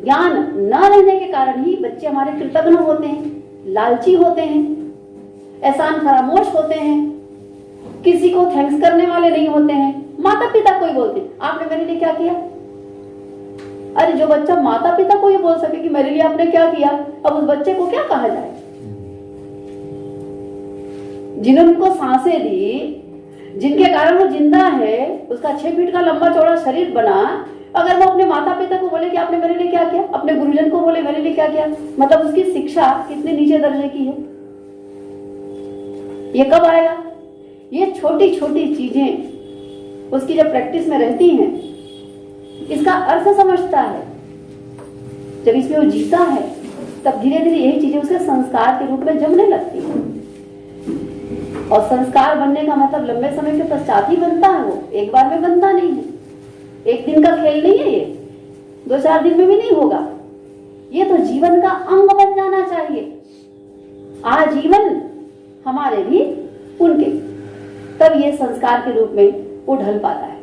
ज्ञान न रहने के कारण ही बच्चे हमारे कृतज्ञ होते हैं, लालची होते हैं, एहसान फरामोश होते हैं, किसी को थैंक्स करने वाले नहीं होते हैं। माता पिता को ही बोलते हैं आपने मेरे लिए क्या किया। अरे जो बच्चा माता पिता को ही बोल सके कि मेरे लिए आपने क्या किया, अब उस बच्चे को क्या कहा जाए। जिन्होंने उनको सांसें दी, जिनके कारण वो जिंदा है, उसका 6 फीट का लंबा चौड़ा शरीर बना, अगर वो अपने माता पिता को बोले कि आपने मेरे लिए क्या किया, अपने गुरुजन को बोले मेरे लिए क्या किया, मतलब उसकी शिक्षा कितने नीचे दर्जे की है। ये कब आएगा। ये छोटी छोटी चीजें उसकी जब प्रैक्टिस में रहती हैं, इसका अर्थ समझता है, जब इसमें वो जीता है, तब धीरे धीरे यही चीजें उसके संस्कार के रूप में जमने लगती हैं। और संस्कार बनने का मतलब लंबे समय के पश्चात ही बनता है, वो एक बार में बनता नहीं है। एक दिन का खेल नहीं है, ये 2-4 दिन में भी नहीं होगा। ये तो जीवन का अंग बन जाना चाहिए, आजीवन हमारे भी उनके, तब ये संस्कार के रूप में वो ढल पाता है।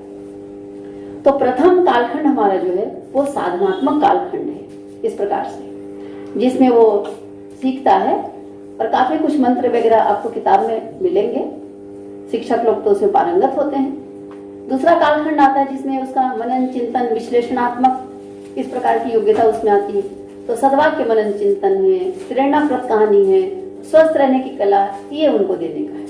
तो प्रथम कालखंड हमारा जो है वो साधनात्मक कालखंड है, इस प्रकार से, जिसमें वो सीखता है। और काफी कुछ मंत्र वगैरह आपको किताब में मिलेंगे, शिक्षक लोग तो उसमें पारंगत होते हैं। दूसरा कालखंड आता है जिसमें उसका मनन चिंतन विश्लेषणात्मक इस प्रकार की योग्यता उसमें आती है। तो सद्वाक्य मनन चिंतन है, प्रेरणाप्रद कहानी है, स्वस्थ रहने की कला, ये उनको देने का है।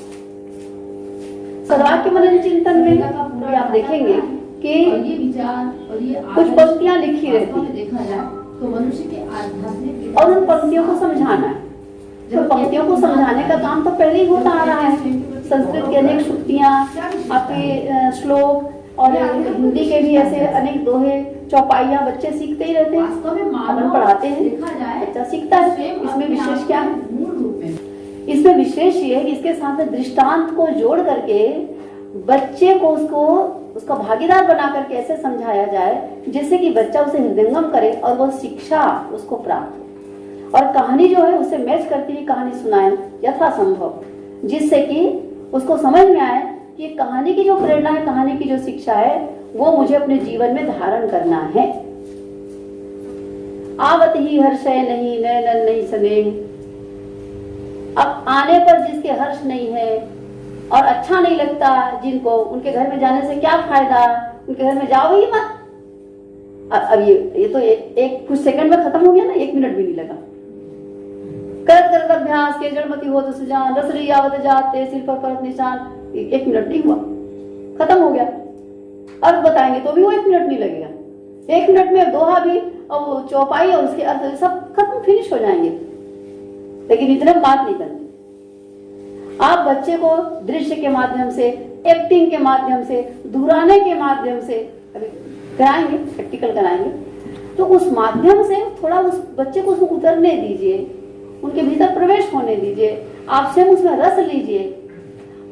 सद्वाक्य मनन चिंतन में आप देखेंगे कि ये विचार और ये कुछ पंक्तियां लिखी रहती है, देखा जाए तो मनुष्य के आध्यात्मिक और उन पंक्तियों को समझाना है। तो पंक्तियों को समझाने का काम तो पहले ही होता आ रहा है। संस्कृत की अनेक शुक्तियां, आपके श्लोक और हिंदी के भी ऐसे अनेक दोहे चौपाइयां बच्चे सीखते ही रहते हैं। अपन पढ़ाते हैं, बच्चा सीखता है। इसमें विशेष क्या है, इसमें विशेष ये है कि इसके साथ में दृष्टांत को जोड़ करके बच्चे को उसका भागीदार बना करके ऐसे समझाया जाए जिससे कि बच्चा उसे हृदयंगम करे और वो शिक्षा उसको प्राप्त हो। और कहानी जो है उसे मैच करती हुई कहानी सुनाए यथासंभव, जिससे कि उसको समझ में आए कि कहानी की जो प्रेरणा है, कहानी की जो शिक्षा है, वो मुझे अपने जीवन में धारण करना है। आवत ही हर्षय नहीं नैनन नहीं स्नेह, अब आने पर जिसके हर्ष नहीं है और अच्छा नहीं लगता जिनको, उनके घर में जाने से क्या फायदा, उनके घर में जाओ ही मत। अब ये तो एक कुछ सेकंड में खत्म हो गया ना, 1 मिनट भी नहीं लगा। करत करत अभ्यास के जड़मती हो तो सुजान, रसरी आवत जाते सिर पर परत निशान, 1 मिनट नहीं हुआ, खत्म हो गया। अर्थ बताएंगे तो भी वो 1 मिनट नहीं लगेगा। 1 मिनट में दोहा भी और वो चौपाई और उसके अर्थ सब खत्म, फिनिश हो जाएंगे। लेकिन इतने बात नहीं करनी। आप बच्चे को दृश्य के माध्यम से, एक्टिंग के माध्यम से, दोहराने के माध्यम से अभी कराएंगे, प्रैक्टिकल कराएंगे, तो उस माध्यम से थोड़ा उस बच्चे को उसमें उतरने दीजिए, उनके भीतर प्रवेश होने दीजिए, आप स्वयं उसमें रस लीजिए।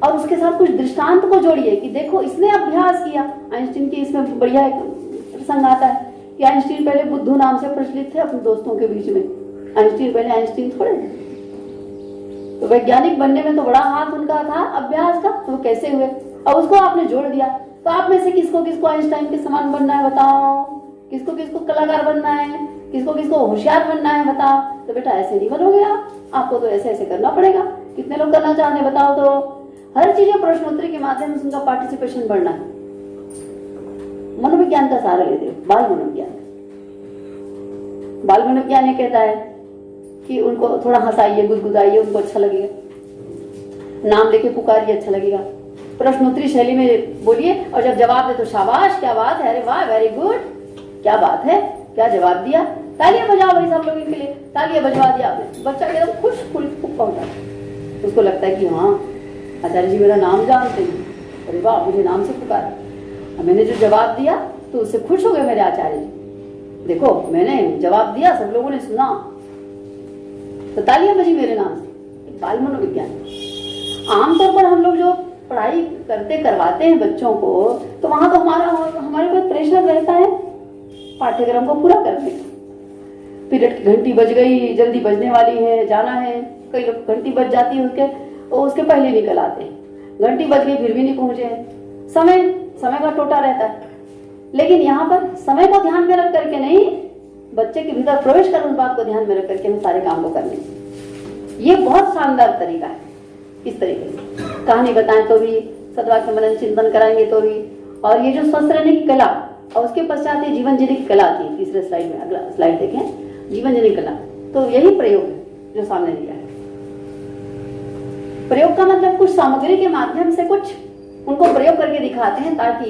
और उसके साथ कुछ दृष्टांत को जोड़िए कि देखो इसने अभ्यास किया। आइंस्टीन की इसमें बढ़िया एक प्रसंग आता है कि आइंस्टीन पहले बुद्धू नाम से प्रचलित थे अपने दोस्तों के बीच में। आइंस्टीन पहले आइंस्टीन थोड़े, तो वैज्ञानिक बनने में तो बड़ा हाथ उनका था अभ्यास का, तो कैसे हुए। अब उसको आपने जोड़ दिया, तो आप में से किसको किसको आइंस्टाइन के समान बनना है बताओ, किसको किसको कलाकार बनना है, किसको किसको होशियार बनना है बताओ। तो बेटा ऐसे नहीं बनोगे आप, आपको तो ऐसे ऐसे करना पड़ेगा। कितने लोग करना चाहते हैं बताओ। तो हर चीज प्रश्नोत्तरी के माध्यम से उनका पार्टिसिपेशन बढ़ना है। मनोविज्ञान का सहारा लेते हो, बाल मनोविज्ञान। बाल मनोविज्ञान ये कहता है कि उनको थोड़ा हंसाइए, गुदगुदाइए, उनको अच्छा लगेगा, नाम लेके पुकारिए, अच्छा लगेगा, प्रश्नोत्तरी शैली में बोलिए, और जब जवाब दे तो शाबाश क्या बात है, अरे वाह वेरी गुड, क्या बात है, क्या जवाब दिया, तालियां बजाओ भाई सब लोगों के लिए, तालियां बजवा दिया आपने। बच्चा एकदम खुश फुल्का होता है, उसको लगता है कि हाँ आचार्य जी मेरा नाम जानते हैं, अरे वाह मुझे नाम से पुकारा, मैंने जो जवाब दिया तो उससे खुश हो गए मेरे आचार्य जी, देखो मैंने जवाब दिया, सब लोगों ने सुना, तो तालियां बजी मेरे नाम से। बाल मनोविज्ञान आमतौर पर हम लोग जो पढ़ाई करवाते हैं बच्चों को, तो वहां तो हमारे ऊपर प्रेशर रहता है पाठ्यक्रम को पूरा करने का। पीरियड की घंटी बज गई, जल्दी बजने वाली है, जाना है, कई लोग घंटी बज जाती है उसके पहले निकल आते हैं, घंटी बज गई फिर भी नहीं पहुंचे हैं। समय का टोटा रहता है, लेकिन यहाँ पर समय को ध्यान में रख करके नहीं, बच्चे के भीतर प्रवेश कर उस बात को ध्यान में रख करके हम सारे काम को करने। ये बहुत शानदार तरीका है। इस तरीके से कहानी बताएं तो भी, सद्वाक्य मनन चिंतन कराएंगे तो भी, और ये जो स्वस्थ रहने की कला, और उसके पश्चात ये जीवन जीने की कला आती है। तीसरे स्लाइड में, अगला स्लाइड देखें, जीवन जीने की कला। तो यही प्रयोग है जो सामने दिया है। प्रयोग का मतलब कुछ सामग्री के माध्यम से कुछ उनको प्रयोग करके दिखाते हैं, ताकि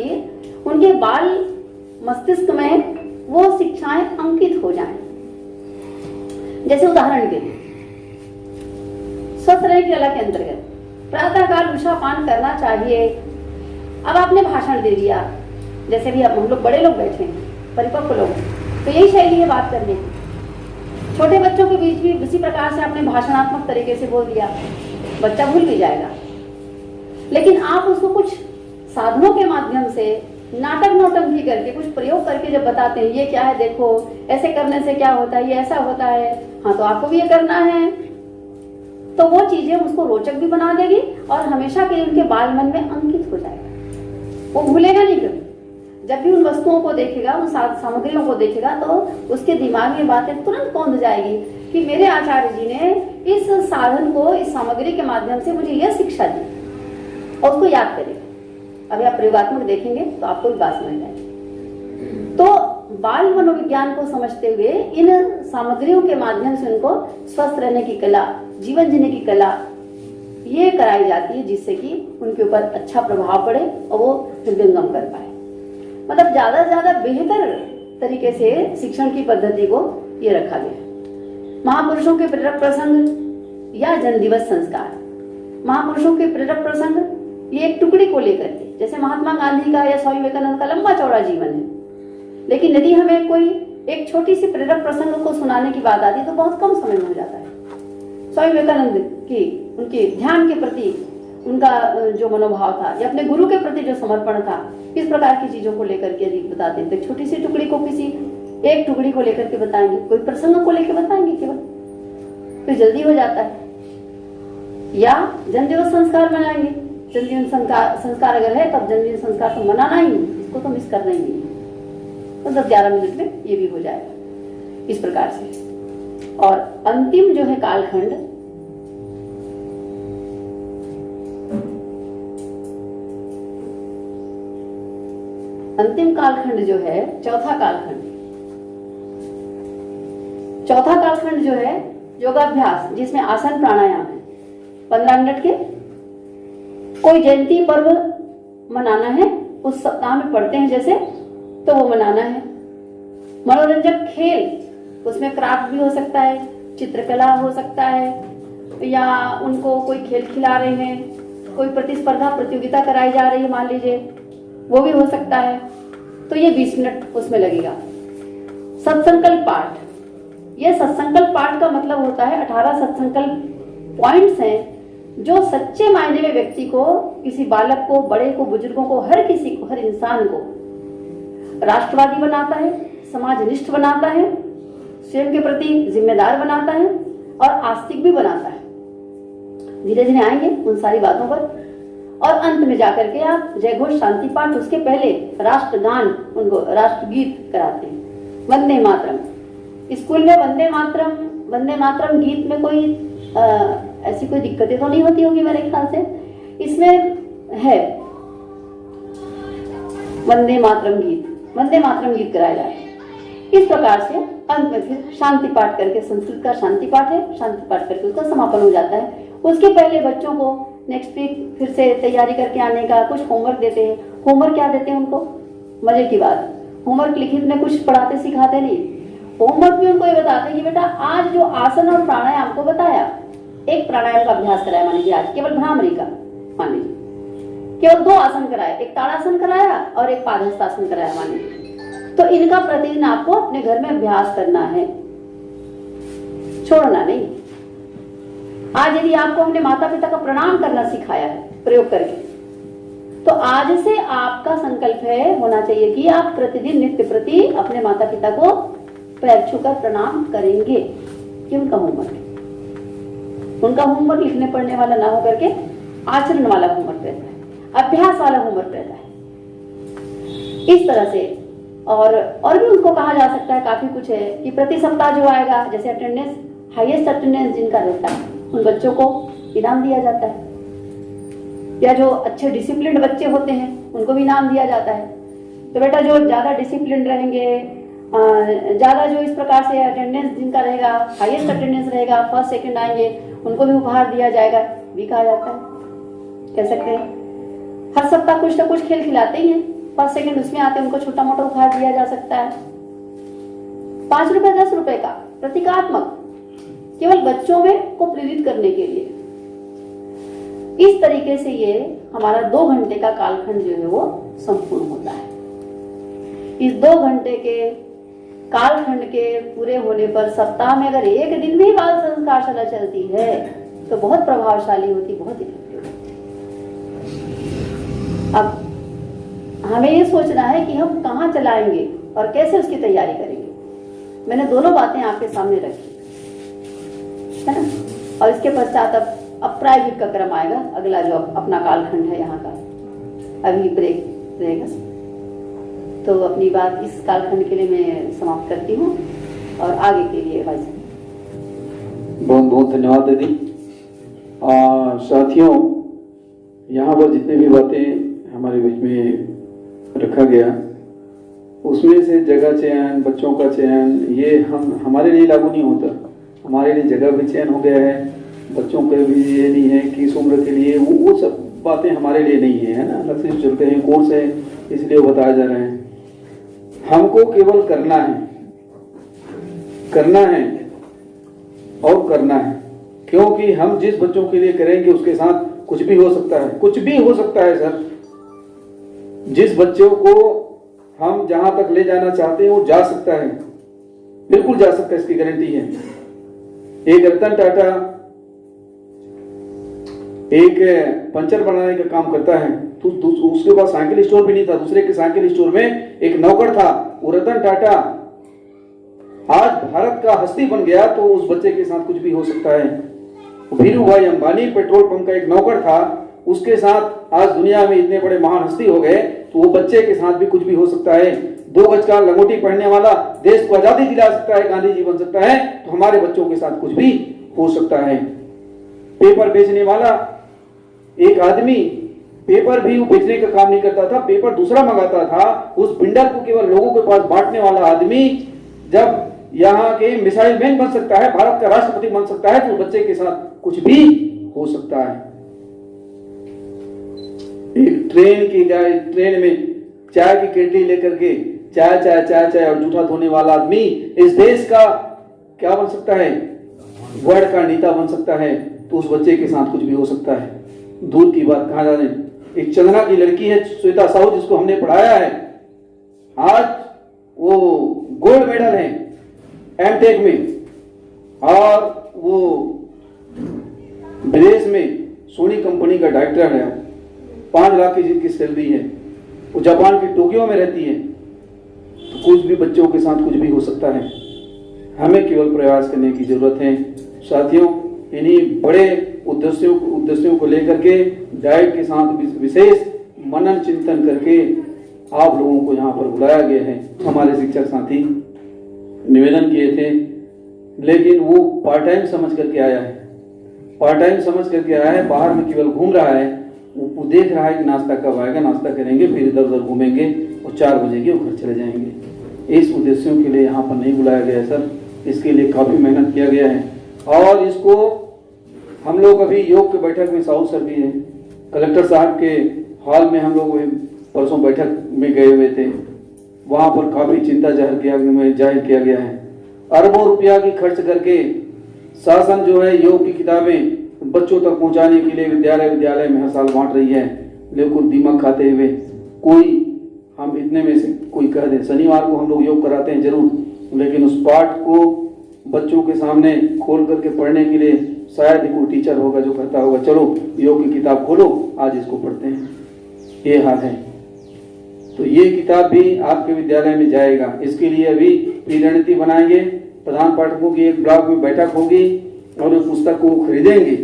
उनके बाल मस्तिष्क में वो शिक्षाएं अंकित हो जाएं। जैसे उदाहरण के लिए स्वस्थ रहने की कला के अंतर्गत प्रातःकाल उषा पान करना चाहिए। अब आपने भाषण दे दिया, जैसे भी हम लोग बड़े लोग बैठे हैं, परिपक्व लोग, तो यही शैली है बात करने की। छोटे बच्चों के बीच भी उसी प्रकार से आपने भाषणात्मक तरीके से बोल दिया, बच्चा भूल भी जाएगा। लेकिन आप उसको कुछ साधनों के माध्यम से नाटक नौटंकी करके, कुछ प्रयोग करके जब बताते हैं, ये क्या है देखो, ऐसे करने से क्या होता है, ये ऐसा होता है, हाँ तो आपको भी ये करना है, तो वो चीजें उसको रोचक भी बना देगी और हमेशा के लिए उनके बाल मन में अंकित हो जाएगा। वो भूलेगा नहीं कभी। जब भी उन वस्तुओं को देखेगा, उन सामग्रियों को देखेगा, तो उसके दिमाग में बातें तुरंत कौंध जाएगी कि मेरे आचार्य जी ने इस साधन को, इस सामग्री के माध्यम से मुझे यह शिक्षा दी, और उसको याद करेगा। अभी आप प्रयोगात्मक देखेंगे तो आपको भी बात समझ आएगी। तो बाल मनोविज्ञान को समझते हुए इन सामग्रियों के माध्यम से उनको स्वस्थ रहने की कला, जीवन जीने की कला ये कराई जाती है, जिससे कि उनके ऊपर अच्छा प्रभाव पड़े और वो हृदयंगम कर पाए। मतलब ज्यादा से ज्यादा बेहतर तरीके से शिक्षण की पद्धति को ये रखा गया। महापुरुषों के प्रेरक प्रसंग या जन्म दिवस संस्कार। महापुरुषों के प्रेरक प्रसंग ये एक टुकड़ी को लेकर के, जैसे महात्मा गांधी का या स्वामी विवेकानंद का लंबा चौड़ा जीवन है, लेकिन यदि हमें कोई एक छोटी सी प्रेरक प्रसंग को सुनाने की बात आती तो बहुत कम समय में हो जाता है। स्वामी विवेकानंद की उनके ध्यान के प्रति उनका जो मनोभाव था, या अपने गुरु के प्रति जो समर्पण था, किस प्रकार की चीजों को लेकर के यदि बताते हैं, तो छोटी सी टुकड़ी को, किसी एक टुकड़ी को लेकर के बताएंगे, कोई प्रसंग को लेकर बताएंगे केवल, तो जल्दी हो जाता है। या जन्मदिवस संस्कार मनाएंगे, जन्मदिन संस्कार अगर है तब जन्मदिन संस्कार तो मनाना ही, इसको तो मिस करना ही नहीं है, तो 10-11 मिनट में ये भी हो जाएगा इस प्रकार से। और अंतिम जो है कालखंड, अंतिम कालखंड जो है चौथा कालखंड, चौथा कालखंड जो है योगाभ्यास, जिसमें आसन प्राणायाम है। 15 मिनट के कोई जयंती पर्व मनाना है, उस सप्ताह में पढ़ते हैं जैसे, तो वो मनाना है। मनोरंजक खेल, उसमें क्राफ्ट भी हो सकता है, चित्रकला हो सकता है, या उनको कोई खेल खिला रहे हैं, कोई प्रतिस्पर्धा प्रतियोगिता कराई जा रही है मान लीजिए, वो भी हो सकता है, तो ये 20 मिनट उसमें लगेगा। सत्संकल्प पाठ, ये सत्संकल्प पाठ का मतलब होता है 18 सत्संकल्प पॉइंट्स हैं जो सच्चे मायने में व्यक्ति को, किसी बालक को, बड़े को, बुजुर्गों को, हर किसी को, हर इंसान को राष्ट्रवादी बनाता है, समाजनिष्ठ बनाता है, स्वयं के प्रति जिम्मेदार बनाता है और आस्तिक भी बनाता है। धीरे धीरे आएंगे उन सारी बातों पर। और अंत में जाकर के आप जयघोष शांति पाठ, उसके पहले राष्ट्रगान, उनको राष्ट्रगीत कराते हैं, वंदे मातरम। स्कूल में वंदे मातरम गीत में कोई ऐसी कोई दिक्कतें तो नहीं होती होगी मेरे ख्याल से। इसमें है वंदे मातरम गीत कराया जाता है। इस प्रकार से अंत में फिर शांति पाठ करके, संस्कृत का शांति पाठ है, शांति पाठ करके उसका समापन हो जाता है। उसके पहले बच्चों को नेक्स्ट वीक फिर से तैयारी करके आने का कुछ होमवर्क देते हैं। होमवर्क क्या देते हैं उनको? मजे की बात, होमवर्क लिखित में कुछ पढ़ाते सिखाते नहीं। होमवर्क भी उनको ये बताते हैं कि बेटा आज जो आसन और प्राणायाम को बताया, एक प्राणायाम का अभ्यास कराया मान लीजिए, आज केवल भ्रामरी का मान लीजिए, केवल 2 आसन कराए, एक ताड़ासन कराया और एक पादहस्तासन कराया मान लीजिए। तो इनका प्रतिदिन आपको अपने घर में अभ्यास करना है, छोड़ना नहीं। आज यदि आपको हमने माता पिता का प्रणाम करना सिखाया है प्रयोग करके, तो आज से आपका संकल्प है, होना चाहिए कि आप प्रतिदिन नित्य प्रति अपने माता पिता को पैर छूकर प्रणाम करेंगे। कि उनका होमवर्क लिखने पढ़ने वाला ना होकर के आचरण वाला होमवर्क रहता है, अभ्यास वाला होमवर्क रहता है। इस तरह से और भी उनको कहा जा सकता है, काफी कुछ है कि प्रति सप्ताह जो आएगा, जैसे अटेंडेंस, हाईएस्ट अटेंडेंस जिनका रहता है उन बच्चों को इनाम दिया जाता है, या जो अच्छे डिसिप्लिन बच्चे होते हैं उनको भी इनाम दिया जाता है। तो बेटा जो ज्यादा डिसिप्लिन रहेंगे, ज्यादा जो इस प्रकार से अटेंडेंस जिनका रहेगा, हाईएस्ट अटेंडेंस रहेगा, फर्स्ट सेकंड आएंगे, उनको भी उपहार दिया जाएगा भी कहा जाता है, कह सकते हैं। हर सप्ताह कुछ ना कुछ खेल खिलाते ही हैं, फर्स्ट सेकंड उसमें आते हैं, उनको छोटा मोटा उपहार दिया जा सकता है। 5 रुपए 10 रुपए का प्रतीकात्मक, केवल बच्चों में को प्रेरित करने के लिए। इस तरीके से ये हमारा 2 घंटे का कालखंड जो है वो संपूर्ण होता है। इस 2 घंटे के कालखंड के पूरे होने पर सप्ताह में अगर एक दिन भी बाल संस्कारशाला चलती है तो बहुत प्रभावशाली होती, बहुत इफेक्टिव होती। अब हमें ये सोचना है कि हम कहाँ चलाएंगे और कैसे उसकी तैयारी करेंगे। मैंने दोनों बातें आपके सामने रखी है ना। और इसके पश्चात अब प्राइवेट का क्रम आएगा, अगला जो अपना कालखंड है यहाँ का। अभी ब्रेक रहेगा, तो अपनी बात इस कालखंड के लिए मैं समाप्त करती हूँ और आगे के लिए भाई साहब। बहुत बहुत धन्यवाद दीदी। साथियों, यहाँ पर जितने भी बातें हमारे बीच में रखा गया, उसमें से जगह चयन, बच्चों का चयन, ये हमारे लिए लागू नहीं होता। हमारे लिए जगह भी चयन हो गया है, बच्चों के भी ये नहीं है कि इस उम्र के लिए वो सब बातें हमारे लिए नहीं है ना। अलग से चलते हैं, कोर्स है, इसलिए वो बताया जा रहे हैं। हमको केवल करना है और करना है, क्योंकि हम जिस बच्चों के लिए करेंगे उसके साथ कुछ भी हो सकता है, कुछ भी हो सकता है सर। जिस बच्चों को हम जहां तक ले जाना चाहते हैं वो जा सकता है, बिल्कुल जा सकता है, इसकी गारंटी है। एक रतन टाटा एक पंचर बनाने का काम करता है, तो उसके पास साइकिल स्टोर भी नहीं था, दूसरे के साइकिल स्टोर में एक नौकर था। वो रतन टाटा आज भारत का हस्ती बन गया, तो उस बच्चे के साथ कुछ भी हो सकता है। धीरू भाई अंबानी पेट्रोल पंप का एक नौकर था, उसके साथ आज दुनिया में इतने बड़े महान हस्ती हो गए, तो वो बच्चे के साथ भी कुछ भी हो सकता है। 2 गज का लंगोटी पहनने वाला देश को आजादी दिला सकता है, गांधी जी बन सकता है, तो हमारे बच्चों के साथ कुछ भी हो सकता है। पेपर बेचने वाला एक आदमी, पेपर भी वो बेचने का काम नहीं करता था, पेपर दूसरा मंगाता था। उस बिंडल को केवल लोगों के पास बांटने वाला आदमी जब यहाँ के मिसाइल मैन बन सकता है, भारत का राष्ट्रपति बन सकता है, तो बच्चे के साथ कुछ भी हो सकता है। एक ट्रेन में चाय की केटली लेकर के चाय चाय चाय चाय और जूठा धोने वाला आदमी इस देश का क्या बन सकता है? वर्ल्ड का नेता बन सकता है, तो उस बच्चे के साथ कुछ भी हो सकता है। दूर की बात कहाँ जाने, एक चंदना की लड़की है श्वेता साहू, जिसको हमने पढ़ाया है, आज वो गोल्ड मेडल है एमटेक में, और वो विदेश में सोनी कंपनी का डायरेक्टर है, 5 लाख की जिनकी सैलरी है, वो जापान की टोक्यो में रहती है। तो कुछ भी बच्चों के साथ कुछ भी हो सकता है, हमें केवल प्रयास करने की जरूरत है। साथियों, इन्हीं बड़े उद्देश्यों को लेकर के डाइट के साथ विशेष मनन चिंतन करके आप लोगों को यहाँ पर बुलाया गया है। हमारे शिक्षक साथी निवेदन किए थे, लेकिन वो पार्ट टाइम समझ करके आया है, पार्ट टाइम समझ करके आया है, बाहर में केवल घूम रहा है। वो देख रहा है कि नाश्ता कब आएगा, नाश्ता करेंगे, फिर इधर उधर घूमेंगे और 4 बजे के वो घर चले जाएंगे। इस उद्देश्यों के लिए यहाँ पर नहीं बुलाया गया सर, इसके लिए काफ़ी मेहनत किया गया है। और इसको हम लोग अभी योग के बैठक में, साहू सर भी हैं, कलेक्टर साहब के हॉल में हम लोग परसों बैठक में गए हुए थे, वहाँ पर काफ़ी चिंता जाहिर किया गया है। अरबों रुपया की खर्च करके शासन जो है योग की किताबें बच्चों तक पहुंचाने के लिए विद्यालय में हर साल बांट रही है, बिल्कुल दिमाग खाते हुए। कोई हम इतने में से कोई कह दे शनिवार को हम लोग योग कराते हैं जरूर, लेकिन उस पाठ को बच्चों के सामने खोल करके पढ़ने के लिए शायद ही कोई टीचर होगा जो कहता होगा चलो योग की किताब खोलो, आज इसको पढ़ते हैं। ये हाल है। तो ये किताब भी आपके विद्यालय में जाएगा। इसके लिए अभी रणनीति बनाएंगे, प्रधान पाठकों की एक ब्लॉक में बैठक होगी और उस पुस्तक को खरीदेंगे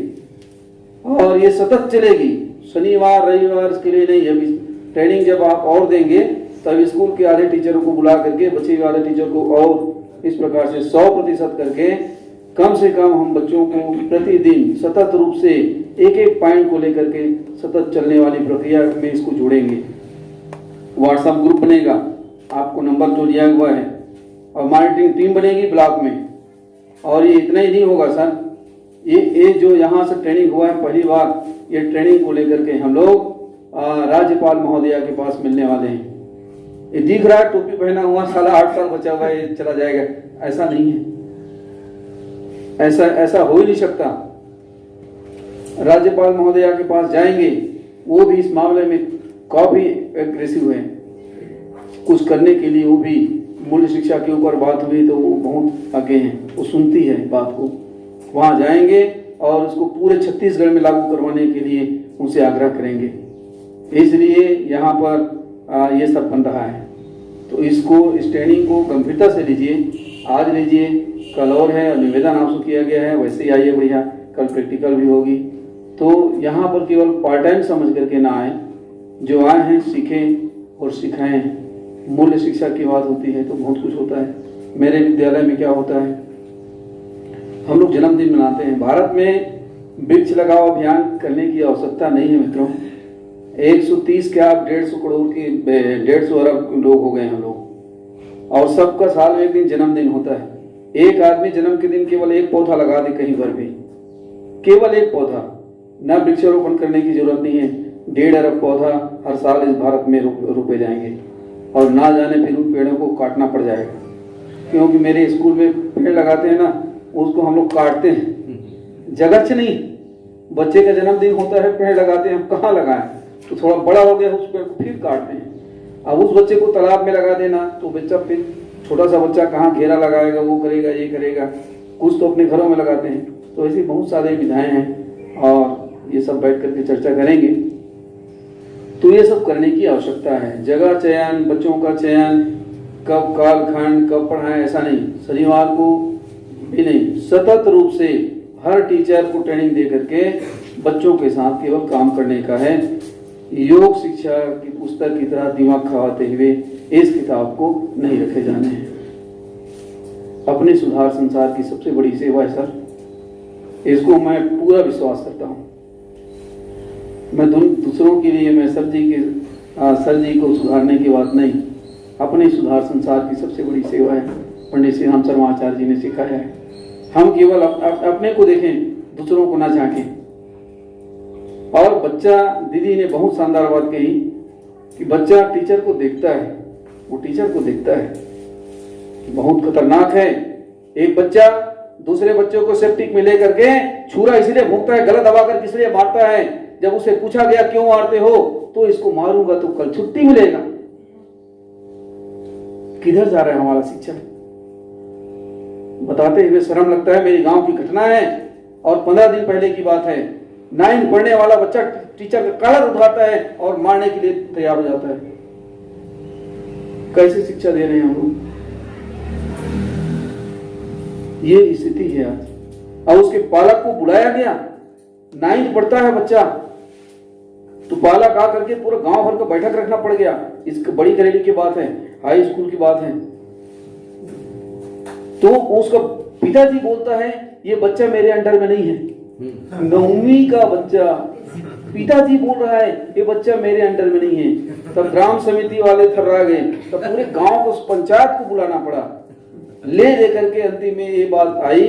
और ये सतत चलेगी। शनिवार रविवार इसके लिए नहीं, अभी ट्रेनिंग जब आप और देंगे तब स्कूल के आधे टीचरों को बुला करके बचे हुए आधे टीचर को और इस प्रकार से 100% करके कम से कम हम बच्चों को प्रतिदिन सतत रूप से एक पॉइंट को लेकर के सतत चलने वाली प्रक्रिया में इसको जोड़ेंगे। व्हाट्सएप ग्रुप बनेगा, आपको नंबर जो दिया हुआ है, और मॉनिटरिंग टीम बनेगी ब्लॉक में। और ये इतना ही नहीं होगा सर, ये जो यहाँ से ट्रेनिंग हुआ है पहली बार, ये ट्रेनिंग को लेकर के हम लोग राज्यपाल महोदया के पास मिलने वाले हैं। ये दिख रहा है टोपी पहना हुआ, साला 8 साल बचा हुआ है, ये चला जाएगा, ऐसा नहीं है, ऐसा हो ही नहीं सकता। राज्यपाल महोदया के पास जाएंगे, वो भी इस मामले में काफी एग्रेसिव है, कुछ करने के लिए। वो भी मूल्य शिक्षा के ऊपर बात हुई तो वो बहुत आगे हैं, वो सुनती है बात को। वहां जाएंगे और उसको पूरे छत्तीसगढ़ में लागू करवाने के लिए उनसे आग्रह करेंगे। इसलिए यहाँ पर ये सब बन रहा है। तो इस ट्रेनिंग को गंभीरता से लीजिए, आज लीजिए, कल और है, निवेदन आपसे किया गया है, वैसे ही आइए भैया, कल प्रैक्टिकल भी होगी। तो यहाँ पर केवल पार्ट टाइम समझ करके ना आए, जो आए हैं सीखें और सिखाएं। मूल्य शिक्षा की बात होती है तो बहुत कुछ होता है। मेरे विद्यालय में क्या होता है, हम लोग जन्मदिन मनाते हैं। भारत में वृक्ष लगाओ अभियान करने की आवश्यकता नहीं है मित्रों। 130 क्या 150 करोड़ की 150 अरब लोग हो गए हम लोग, और सबका साल में एक दिन जन्मदिन होता है। एक आदमी जन्म के दिन केवल एक पौधा लगा दे कहीं पर भी, केवल एक पौधा, न वृक्षारोपण करने की जरूरत नहीं है। 1.5 अरब पौधा हर साल इस भारत में रोपे जाएंगे, और ना जाने फिर उन पेड़ों को काटना पड़ जाएगा। क्योंकि मेरे स्कूल में पेड़ लगाते हैं ना, उसको हम लोग काटते हैं, जगह से नहीं। बच्चे का जन्मदिन होता है, पेड़ लगाते हैं, हम कहाँ लगाएं, तो थोड़ा बड़ा हो गया उस पेड़ को फिर काटते हैं। अब उस बच्चे को तालाब में लगा देना तो बच्चा, फिर छोटा सा बच्चा कहाँ घेरा लगाएगा, वो करेगा, ये करेगा। कुछ तो अपने घरों में लगाते हैं। तो ऐसी बहुत सारे विधाएं हैं और ये सब बैठ करके चर्चा करेंगे। तो ये सब करने की आवश्यकता है। जगह चयन, बच्चों का चयन, कब कालखंड, कब पढ़ाएं, ऐसा नहीं। शनिवार को भी नहीं, सतत रूप से हर टीचर को ट्रेनिंग दे करके बच्चों के साथ केवल काम करने का है। योग शिक्षा की पुस्तक की तरह दिमाग खवाते हुए इस किताब को नहीं रखे जाने हैं। अपने सुधार संसार की सबसे बड़ी सेवा है सर, इसको मैं पूरा विश्वास करता हूँ। मैं दूसरों के लिए, मैं सर जी को सुधारने की बात नहीं, अपने सुधार संसार की सबसे बड़ी सेवा है। पंडित श्री राम शर्मा आचार्य जी ने सिखाया है। हम केवल अपने को देखें, दूसरों को ना झांकें। और बच्चा, दीदी ने बहुत शानदार बात कही कि बच्चा टीचर को देखता है, वो टीचर को देखता है, बहुत खतरनाक है। एक बच्चा दूसरे बच्चों को सेप्टिक में लेकर के छुरा इसलिए भूखता है, गलत दबा कर इसलिए मारता है। जब उसे पूछा गया क्यों मारते हो, तो इसको मारूंगा तो कल छुट्टी मिलेगा। किधर जा रहा है हमारा शिक्षा? बताते हुए शर्म लगता है। मेरी गांव की घटना है और 15 दिन पहले की बात है। 9 पढ़ने वाला बच्चा टीचर का कलर उठाता है और मारने के लिए तैयार हो जाता है। कैसी शिक्षा दे रहे हैं हम लोग? ये स्थिति है आज। और उसके पालक को बुलाया गया, 9 पढ़ता है बच्चा, तो पालक आ करके पूरा गांव भर का बैठक रखना पड़ गया। इसकी बड़ी घरेली की बात है, हाई स्कूल की बात है। तो उसका पिताजी बोलता है ये बच्चा मेरे अंडर में नहीं है। 9वीं का बच्चा, पिताजी बोल रहा है ये बच्चा मेरे अंडर में नहीं है। तब ग्राम समिति वाले थर्रा गए, तब पूरे गांव को, पंचायत को बुलाना पड़ा। ले दे करके अंतिम में ये बात आई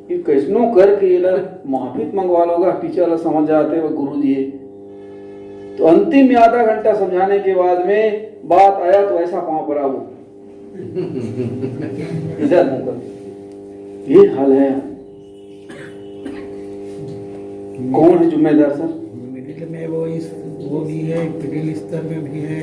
कि कैसनो करके ये माफी मंगवा लोगा, टीचर समझ जाते वो गुरु जी। तो अंतिम में आधा घंटा समझाने के बाद में बात आया तो ऐसा पांव पड़ा वो इधर मुकर। ये हाल है। कौन है जिम्मेदार सर? मिडिल में वो भी है, मिडिल स्तर में भी है।